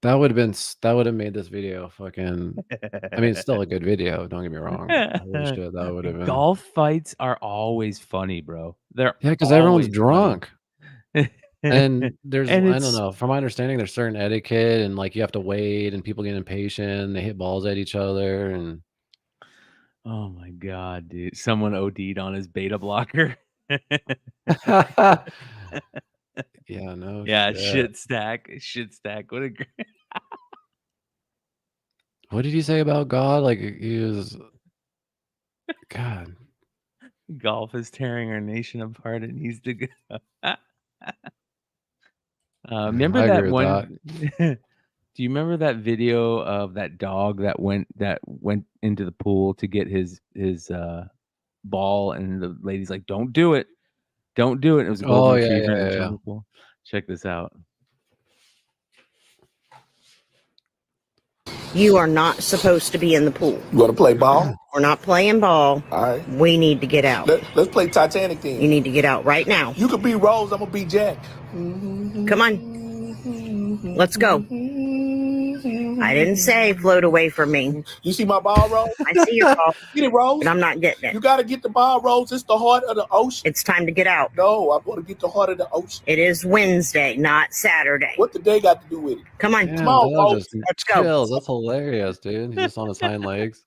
That would have made this video fucking. I mean, it's still a good video. Don't get me wrong. Holy shit, that would have been. Golf fights are always funny, bro. They're Because everyone's always drunk. funny. And there's, And I it's- don't know. From my understanding, there's certain etiquette, and like you have to wait, and people get impatient. They hit balls at each other, and Oh my god, dude! Someone OD'd on his beta blocker. yeah, no. Yeah, shit. shit stack. What a great. What did he say about God? Like he was. God. Golf is tearing our nation apart. It needs to go. Remember I that agree with one? Do you remember that video of that dog that went into the pool to get his ball, and the lady's like, "Don't do it, don't do it." It was a golden Oh yeah, retriever in the yeah. jungle pool. Check this out. You are not supposed to be in the pool. You want to play ball? We're not playing ball. All right. We need to get out. Let's play Titanic then. You need to get out right now. You could be Rose. I'm gonna be Jack. Come on. Let's go. I didn't say float away from me. You see my ball, Rose? I see your ball. Get it, Rose. But I'm not getting it. You gotta get the ball, Rose. It's the heart of the ocean. It's time to get out. No, I'm gonna get the heart of the ocean. It is Wednesday, not Saturday. What the day got to do with it? Come on. Yeah, Come on, that was Rose. just Let's go. chills. That's hilarious, dude. He's just on his hind legs.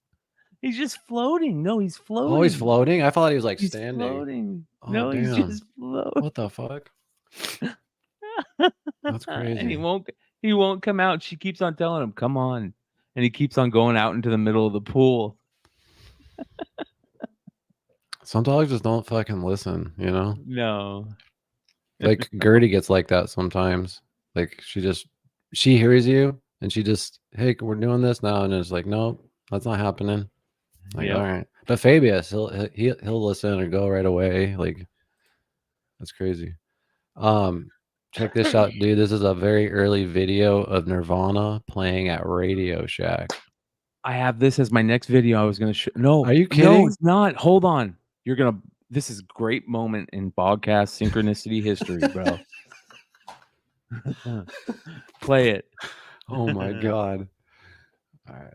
He's just floating. No, he's floating. Oh, he's floating. I thought he was like He's standing. floating. Oh, No, he's damn. just floating. What the fuck? That's crazy. And he won't come out. She keeps on telling him, "Come on," and he keeps on going out into the middle of the pool. Some dogs just don't fucking listen, you know? No. Like Gertie gets like that sometimes. Like she hears you and she just, hey, we're doing this now, and it's like, no, that's not happening. Like, Yep. all right. But Fabius, he'll listen or go right away. Like, that's crazy. Check this out, dude. This is a very early video of Nirvana playing at Radio Shack. I have this as my next video. I was gonna show. No, Are you No, kidding? it's not. Hold on. This is great moment in Bogcast synchronicity history, bro. Play it. Oh my god. All right.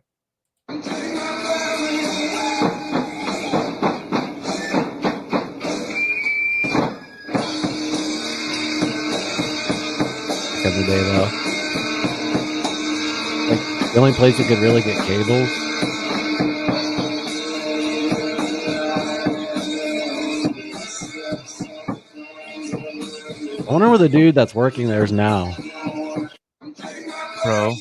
Every day though. Like the only place you could really get cables. I wonder where the dude that's working there is now. Bro.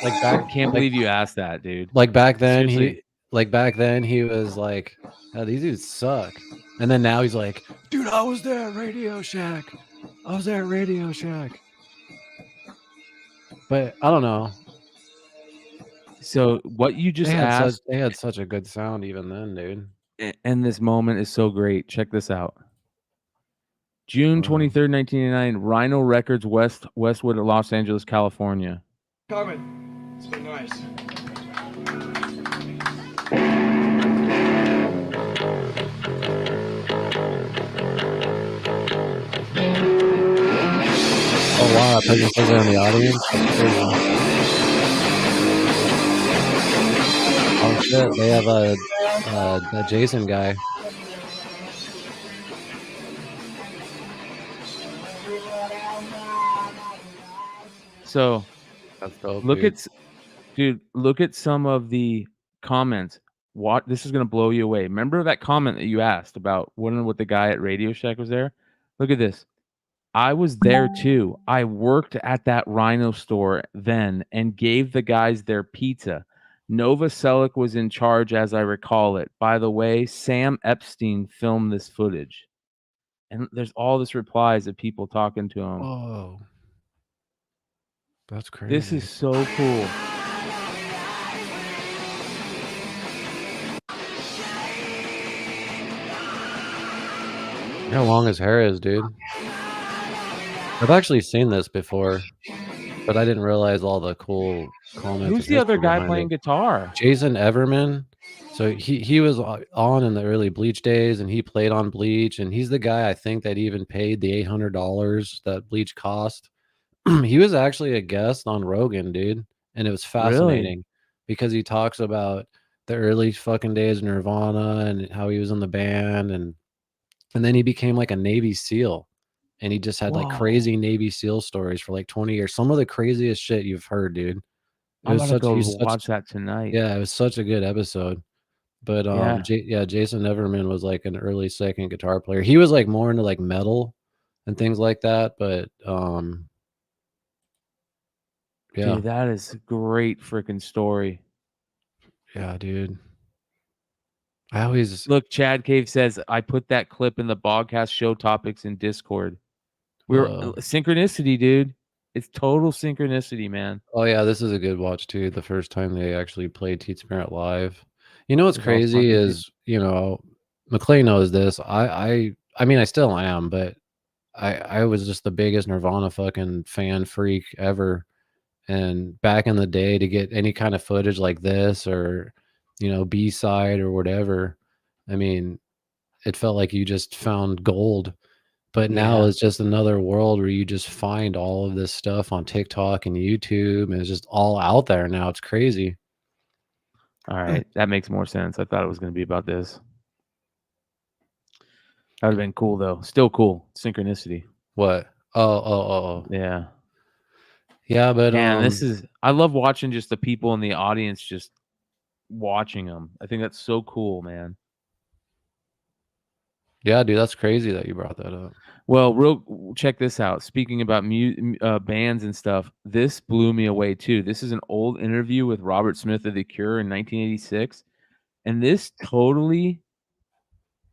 Like I can't believe you asked that, dude. Like back then Seriously. he was like, oh, these dudes suck. And then now he's like, dude, I was there at Radio Shack. But I don't know. So what you just asked, they had such a good sound even then, dude. and this moment is so great. Check this out. June 23rd, 1989, Rhino Records, Westwood, Los Angeles, California. Coming. It's been nice. Oh wow, I was in the audience. That's crazy. Oh shit, they have a Jason guy. So That's dope, look dude. look at some of the comments. This is gonna blow you away. Remember that comment that you asked about wondering what the guy at Radio Shack was there? Look at this. I was there too. I worked at that Rhino store then and gave the guys their pizza. Nova Selleck was in charge, as I recall it. By the way, Sam Epstein filmed this footage. And there's all this replies of people talking to him. Oh, that's crazy. This is so cool. how long his hair is, dude. I've actually seen this before, but I didn't realize all the cool comments. Who's the other guy playing guitar? Jason Everman. So he was on in the early Bleach days, and he played on Bleach, and he's the guy I think that even paid the $800 that Bleach cost. He was actually a guest on Rogan, dude, and it was fascinating because he talks about the early fucking days of Nirvana and how he was in the band, and then he became like a Navy SEAL, and he just had like crazy Navy SEAL stories for like 20 years. Some of the craziest shit you've heard, dude. I'm gonna go watch that tonight. Yeah, it was such a good episode. But Yeah. Jason Everman was like an early second guitar player. He was like more into like metal and things like that, but yeah. Dude, that is a great freaking story. Yeah, dude. I always look. Chad Cave says I put that clip in the Bogcast show topics in Discord. We're synchronicity, dude. It's total synchronicity, man. Oh yeah, this is a good watch too. The first time they actually played Teats Parent live. You know what's crazy is, you know, McClay knows this. I mean I still am, but I was just the biggest Nirvana fucking fan freak ever. And back in the day, to get any kind of footage like this, or, you know, B-side or whatever, I mean, it felt like you just found gold. But now it's just another world where you just find all of this stuff on TikTok and YouTube, and it's just all out there now. It's crazy. All right, that makes more sense. I thought it was going to be about this. That would have been cool, though. Still cool. Synchronicity. What? Oh. Yeah. Yeah, but man, this is. I love watching just the people in the audience just watching them. I think that's so cool, man. Yeah, dude, that's crazy that you brought that up. Well, check this out. Speaking about bands and stuff, this blew me away too. This is an old interview with Robert Smith of The Cure in 1986, and this totally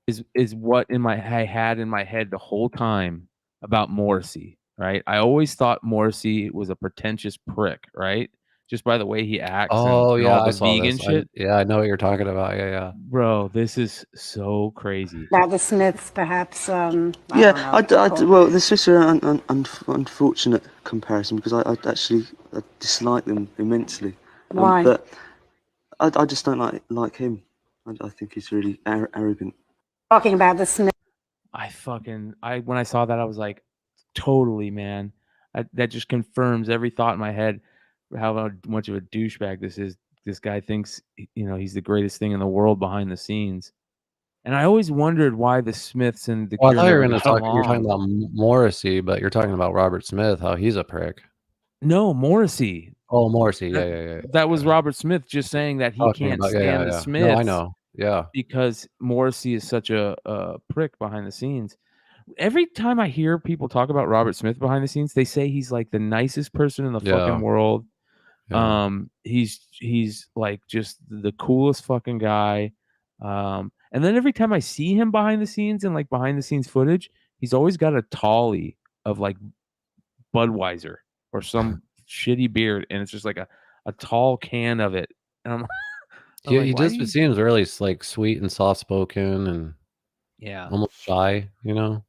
is what I had in my head the whole time about Morrissey. Right? I always thought Morrissey was a pretentious prick, right? Just by the way he acts. Oh and yeah, all the I saw vegan this. shit. I know what you're talking about. Yeah. Bro, this is so crazy. About the Smiths, perhaps. Well, this is an unfortunate comparison because I actually dislike them immensely. Why? But I just don't like him. I think he's really arrogant. Talking about the Smiths. when I saw that, I was like, totally, man. That just confirms every thought in my head how much of a douchebag this is. This guy thinks, you know, he's the greatest thing in the world behind the scenes. And I always wondered why the Smiths and the Well, I Cure thought you were never going to got talk. You're talking along. about Morrissey, but you're talking about Robert Smith. How he's a prick. No, Morrissey. Oh, Morrissey. Yeah. That was Robert Smith just saying that he Talking can't about- stand the yeah. Smiths. No, I know. Yeah. Because Morrissey is such a prick behind the scenes. Every time I hear people talk about Robert Smith behind the scenes, they say he's like the nicest person in the fucking world. Yeah. He's like just the coolest fucking guy. And then every time I see him behind the scenes and like behind the scenes footage, he's always got a tolly of like Budweiser or some shitty beer, and it's just like a tall can of it. And I'm Yeah, like, he why just do you- seems really like sweet and soft spoken and almost shy, you know.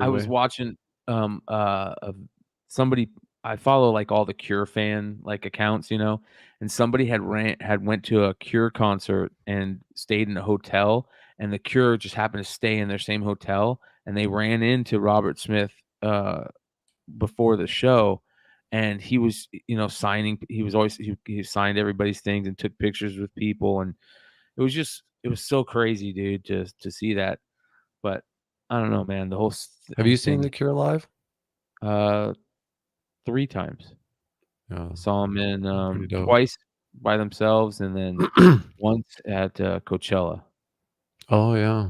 I was watching somebody. I follow like all the Cure fan like accounts, you know, and somebody had went to a Cure concert and stayed in a hotel, and the Cure just happened to stay in their same hotel, and they ran into Robert Smith before the show, and he was, you know, signing. He was always he signed everybody's things and took pictures with people, and it was so crazy, dude, to see that. But I don't know, man. The whole Have you seen The Cure live? 3 times. Yeah. Saw them in Pretty dope. twice by themselves, and then once at Coachella. Oh yeah,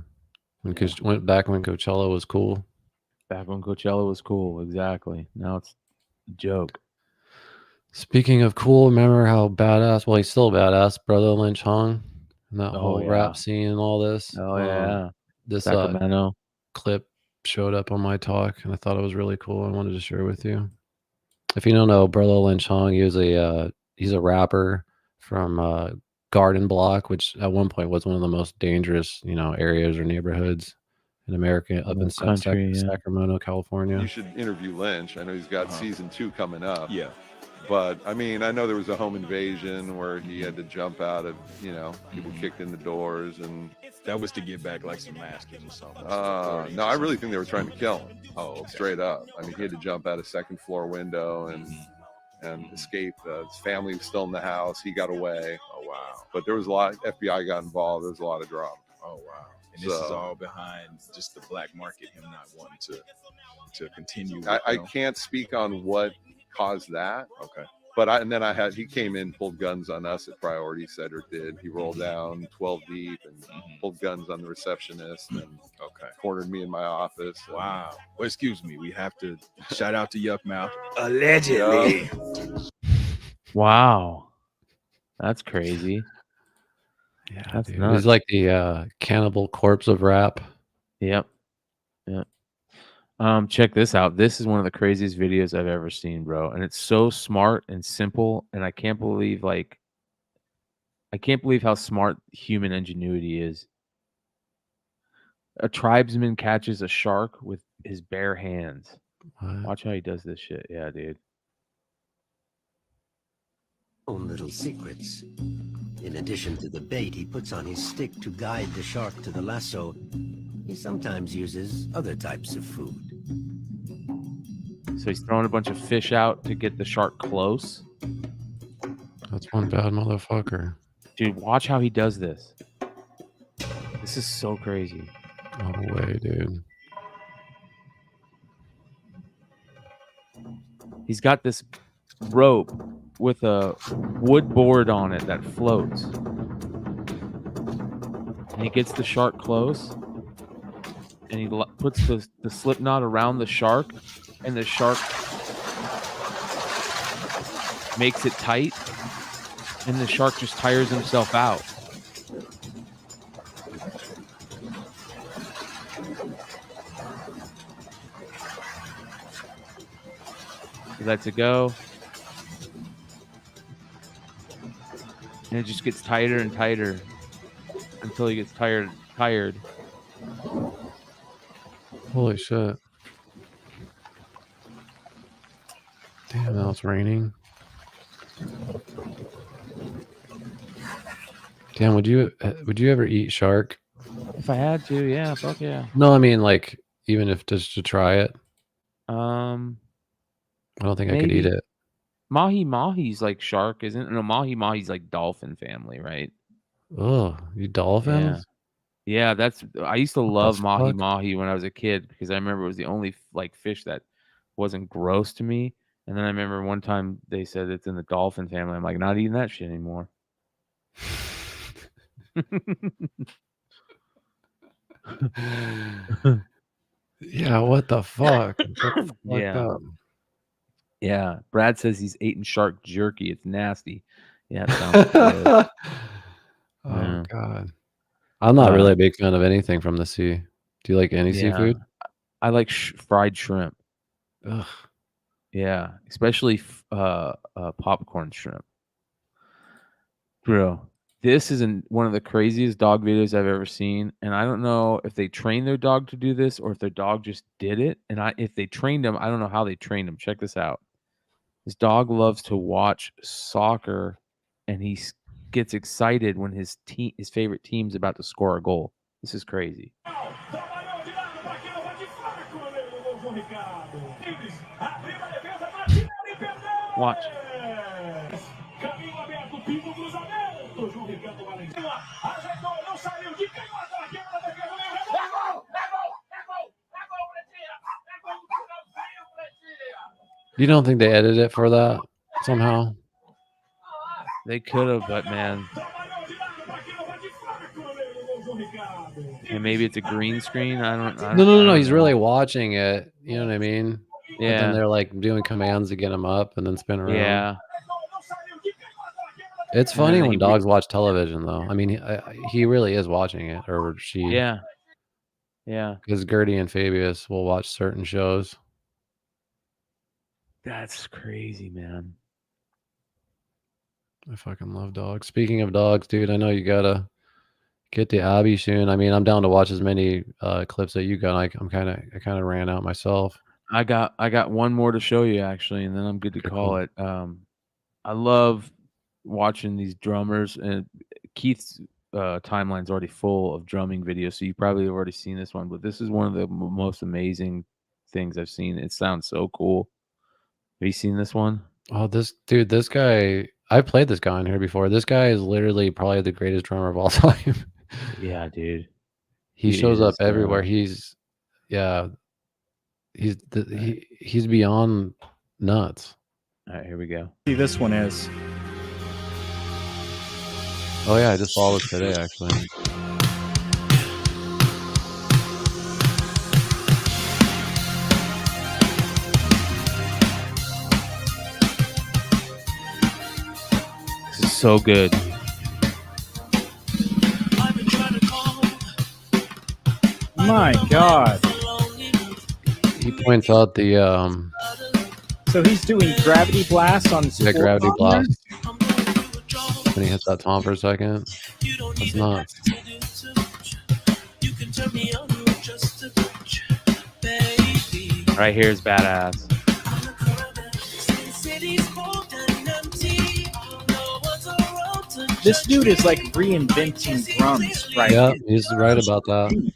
went back when Coachella was cool. Back when Coachella was cool, exactly. Now it's a joke. Speaking of cool, remember how badass? Well, he's still badass, Brother Lynch Hung, and that Oh, whole yeah. rap scene and all this. Oh yeah, This Sacramento. clip showed up on my talk, and I thought it was really cool. I wanted to share with you. If you don't know, Brother Lynch Hung, he's a rapper from Garden Block, which at one point was one of the most dangerous, you know, areas or neighborhoods in America up in Sacramento, California. You should interview Lynch. I know he's got season 2 coming up. Yeah. But I mean, I know there was a home invasion where he had to jump out of, people kicked in the doors, and that was to get back like some masters or something. No, I really think they were trying to kill him. Oh, okay. Straight up. I mean, he had to jump out a second floor window and escape. His family was still in the house. He got away. Oh wow! But there was a lot. FBI got involved. There was a lot of drama. Oh wow! And this is all behind just the black market. Him not wanting to continue. I can't speak on what caused that. Okay. But he came in, pulled guns on us at Priority, Cedric did. He rolled down 12 deep and pulled guns on the receptionist and cornered me in my office. Wow. Well, excuse me. We have to shout out to Yuck Mouth. Allegedly. Wow. That's crazy. Yeah, that's dude. nuts. He's like the cannibal corpse of rap. Yep. Check this out. This is one of the craziest videos I've ever seen, bro. And it's so smart and simple. And I can't believe how smart human ingenuity is. A tribesman catches a shark with his bare hands. What? Watch how he does this shit. Yeah, dude. Own little secrets. In addition to the bait he puts on his stick to guide the shark to the lasso, he sometimes uses other types of food. So he's throwing a bunch of fish out to get the shark close. That's one bad motherfucker. Dude, watch how he does this. This is so crazy. No way, dude. He's got this rope with a wood board on it that floats. And he gets the shark close. And he puts the slip knot around the shark. And the shark makes it tight. And the shark just tires himself out. He lets it go. And it just gets tighter and tighter until he gets tired. Holy shit. Damn, now it's raining. Damn, would you ever eat shark? If I had to, yeah, fuck yeah. No, I mean like even if just to try it. I don't think I could eat it. Mahi's like shark, isn't it? No, mahi's like dolphin family, right? Oh, you dolphins? Yeah, I used to love mahi when I was a kid because I remember it was the only like fish that wasn't gross to me. And then I remember one time they said it's in the dolphin family. I'm like, not eating that shit anymore. Yeah, what the fuck? Yeah. Yeah. Brad says he's eating shark jerky. It's nasty. Yeah, it sounds good. Oh god. I'm not really a big fan of anything from the sea. Do you like any seafood? I like fried shrimp. Ugh. Yeah, especially popcorn shrimp. Bro, this is one of the craziest dog videos I've ever seen, and I don't know if they trained their dog to do this or if their dog just did it. And if they trained him, I don't know how they trained him. Check this out. His dog loves to watch soccer, and he gets excited when his favorite team's about to score a goal. This is crazy. Watch. You don't think they edited it for that somehow? They could have, but man. And maybe it's a green screen. I don't No. He's really watching it. You know what I mean? Yeah. And then they're like doing commands to get him up and then spin around. Yeah. It's funny when dogs watch television, though. I mean, he really is watching it, or she. Yeah. Yeah. Because Gertie and Fabius will watch certain shows. That's crazy, man. I fucking love dogs. Speaking of dogs, dude, I know you gotta Get to Abby soon. I mean, I'm down to watch as many clips that you got. I kind of ran out myself. I got one more to show you actually, and then I'm good to call cool. it. I love watching these drummers, and Keith's timeline's already full of drumming videos, so you probably have already seen this one. But this is one of the most amazing things I've seen. It sounds so cool. Have you seen this one? Oh, this guy. I've played this guy on here before. This guy is literally probably the greatest drummer of all time. Yeah, dude. He shows up is, everywhere. He's beyond nuts. All right, here we go. See, this one is. Oh yeah, I just saw this today actually. This is so good. My God. He points out the So he's doing gravity blast on his gravity forearm? blast when he hits that tom for a second. That's nuts. Right here is badass. This dude is like reinventing drums, right? Yeah, he's right about that.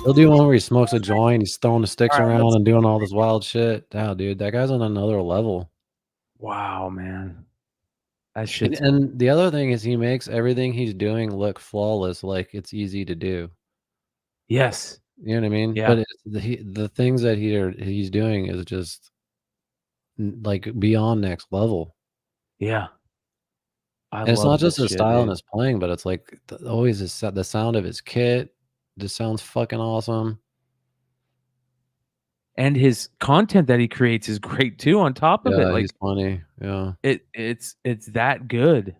He'll do one where he smokes a joint, he's throwing the sticks around and doing all this wild shit. Wow, dude, that guy's on another level. Wow, man. That shit. And the other thing is he makes everything he's doing look flawless, like it's easy to do. Yes. You know what I mean? Yeah. But the things that he's doing is just like beyond next level. Yeah. And it's not just his style and his playing, but it's like always the sound of his kit just sounds fucking awesome. And his content that he creates is great too. On top of it, like he's funny. Yeah, it's that good.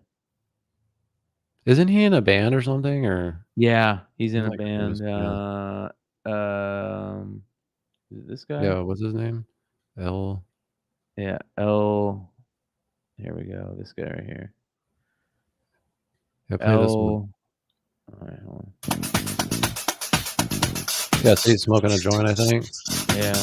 Isn't he in a band or something? Or yeah, he's in a like band. Is it this guy? Yeah, what's his name? L. Yeah, L. Here we go. This guy right here. Yeah, play this one. All right, hold on. Yeah, see, he's smoking a joint, I think. Yeah.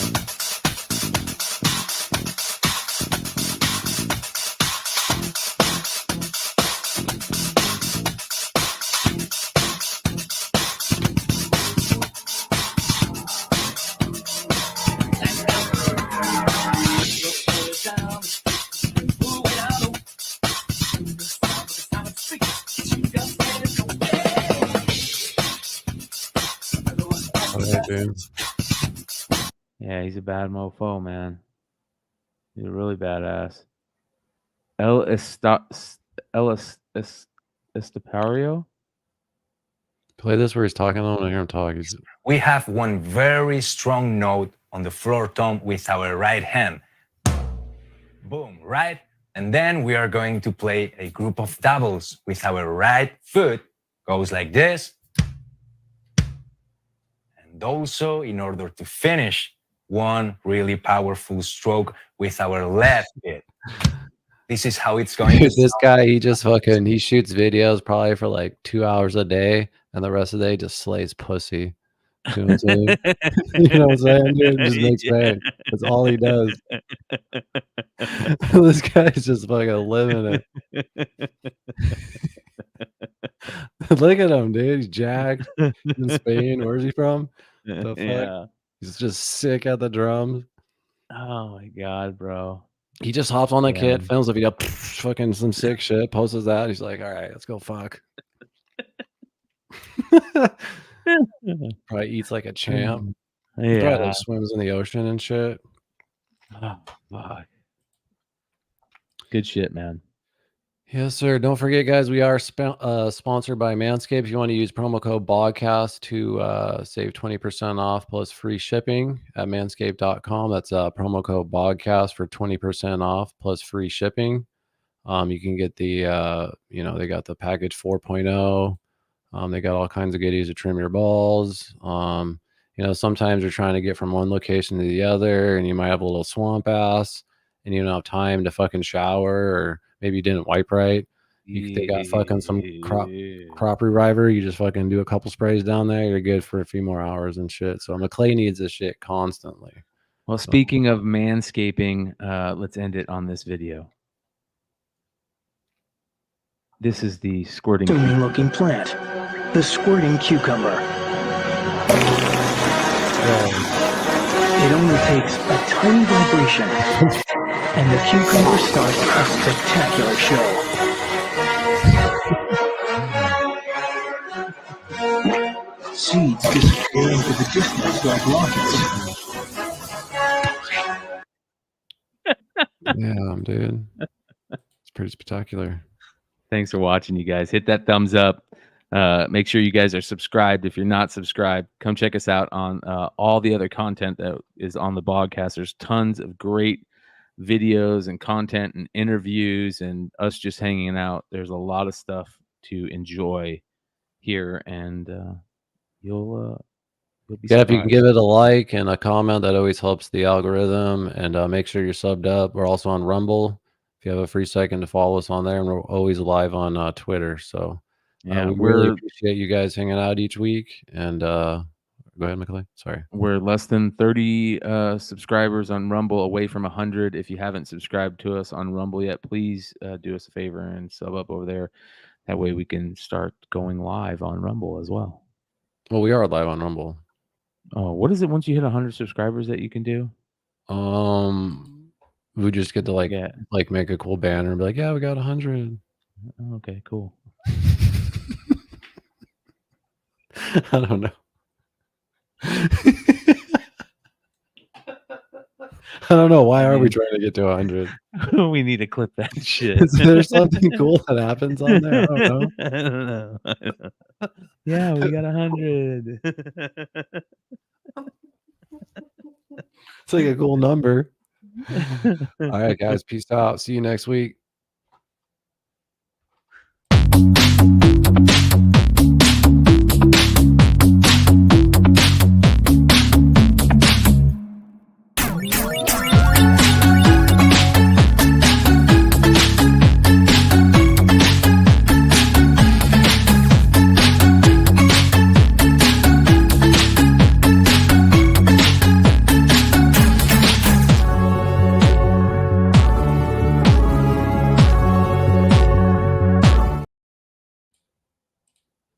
Yeah, he's a bad mofo, man. He's a really badass. Estapario? Play this where he's talking. I don't want to hear him talk. We have one very strong note on the floor tom with our right hand. Boom, right? And then we are going to play a group of doubles with our right foot. Goes like this. And also, in order to finish, one really powerful stroke with our left hip. This is how it's going Dude, to this guy, he shoots videos probably for like 2 hours a day, and the rest of the day just slays pussy. You know what I'm saying? You know what I'm saying, dude? Just makes bank. That's all he does. This guy's just fucking living it. Look at him, dude. He's jacked in Spain. Where's he from? The fuck? Yeah. He's just sick at the drums. Oh my god, bro. He just hops on the kit, films a video, fucking some sick shit, posts that. He's like, all right, let's go fuck. Probably eats like a champ. He probably like swims in the ocean and shit. Oh, fuck. Good shit, man. Yes, sir. Don't forget, guys, we are sponsored by Manscaped. If you want to use promo code Bogcast to save 20% off plus free shipping at manscaped.com. That's promo code Bogcast for 20% off plus free shipping. You can get the, they got the package 4.0. They got all kinds of goodies to trim your balls. Sometimes you're trying to get from one location to the other and you might have a little swamp ass and you don't have time to fucking shower, or maybe you didn't wipe right. They got fucking some crop reviver. You just fucking do a couple sprays down there. You're good for a few more hours and shit. So McClay needs this shit constantly. Well, speaking of manscaping, let's end it on this video. This is the squirting looking plant, the squirting cucumber. It only takes a tiny vibration, and the cucumber starts a spectacular show. Seeds disappear into the distance like rockets. Yeah, dude. It's pretty spectacular. Thanks for watching, you guys. Hit that thumbs up. Make sure you guys are subscribed. If you're not subscribed, come check us out on all the other content that is on the Bogcast. There's tons of great videos and content and interviews and us just hanging out. There's a lot of stuff to enjoy here, and you'll be if you can surprised. give it a like and a comment, that always helps the algorithm. And make sure you're subbed up. We're also on Rumble. If you have a free second to follow us on there, and we're always live on Twitter. So yeah, we really appreciate you guys hanging out each week. And go ahead, McClay. Sorry. We're less than 30 subscribers on Rumble, away from 100. If you haven't subscribed to us on Rumble yet, please do us a favor and sub up over there. That way we can start going live on Rumble as well. Well, we are live on Rumble. Oh, what is it once you hit 100 subscribers that you can do? We just get to like make a cool banner and be like, yeah, we got 100. Okay, cool. I don't know. I don't know. Why are we trying to get to 100? We need to clip that shit. Is there something cool that happens on there? I don't know. I don't know. Yeah, we got 100. It's like a cool number. All right, guys. Peace out. See you next week.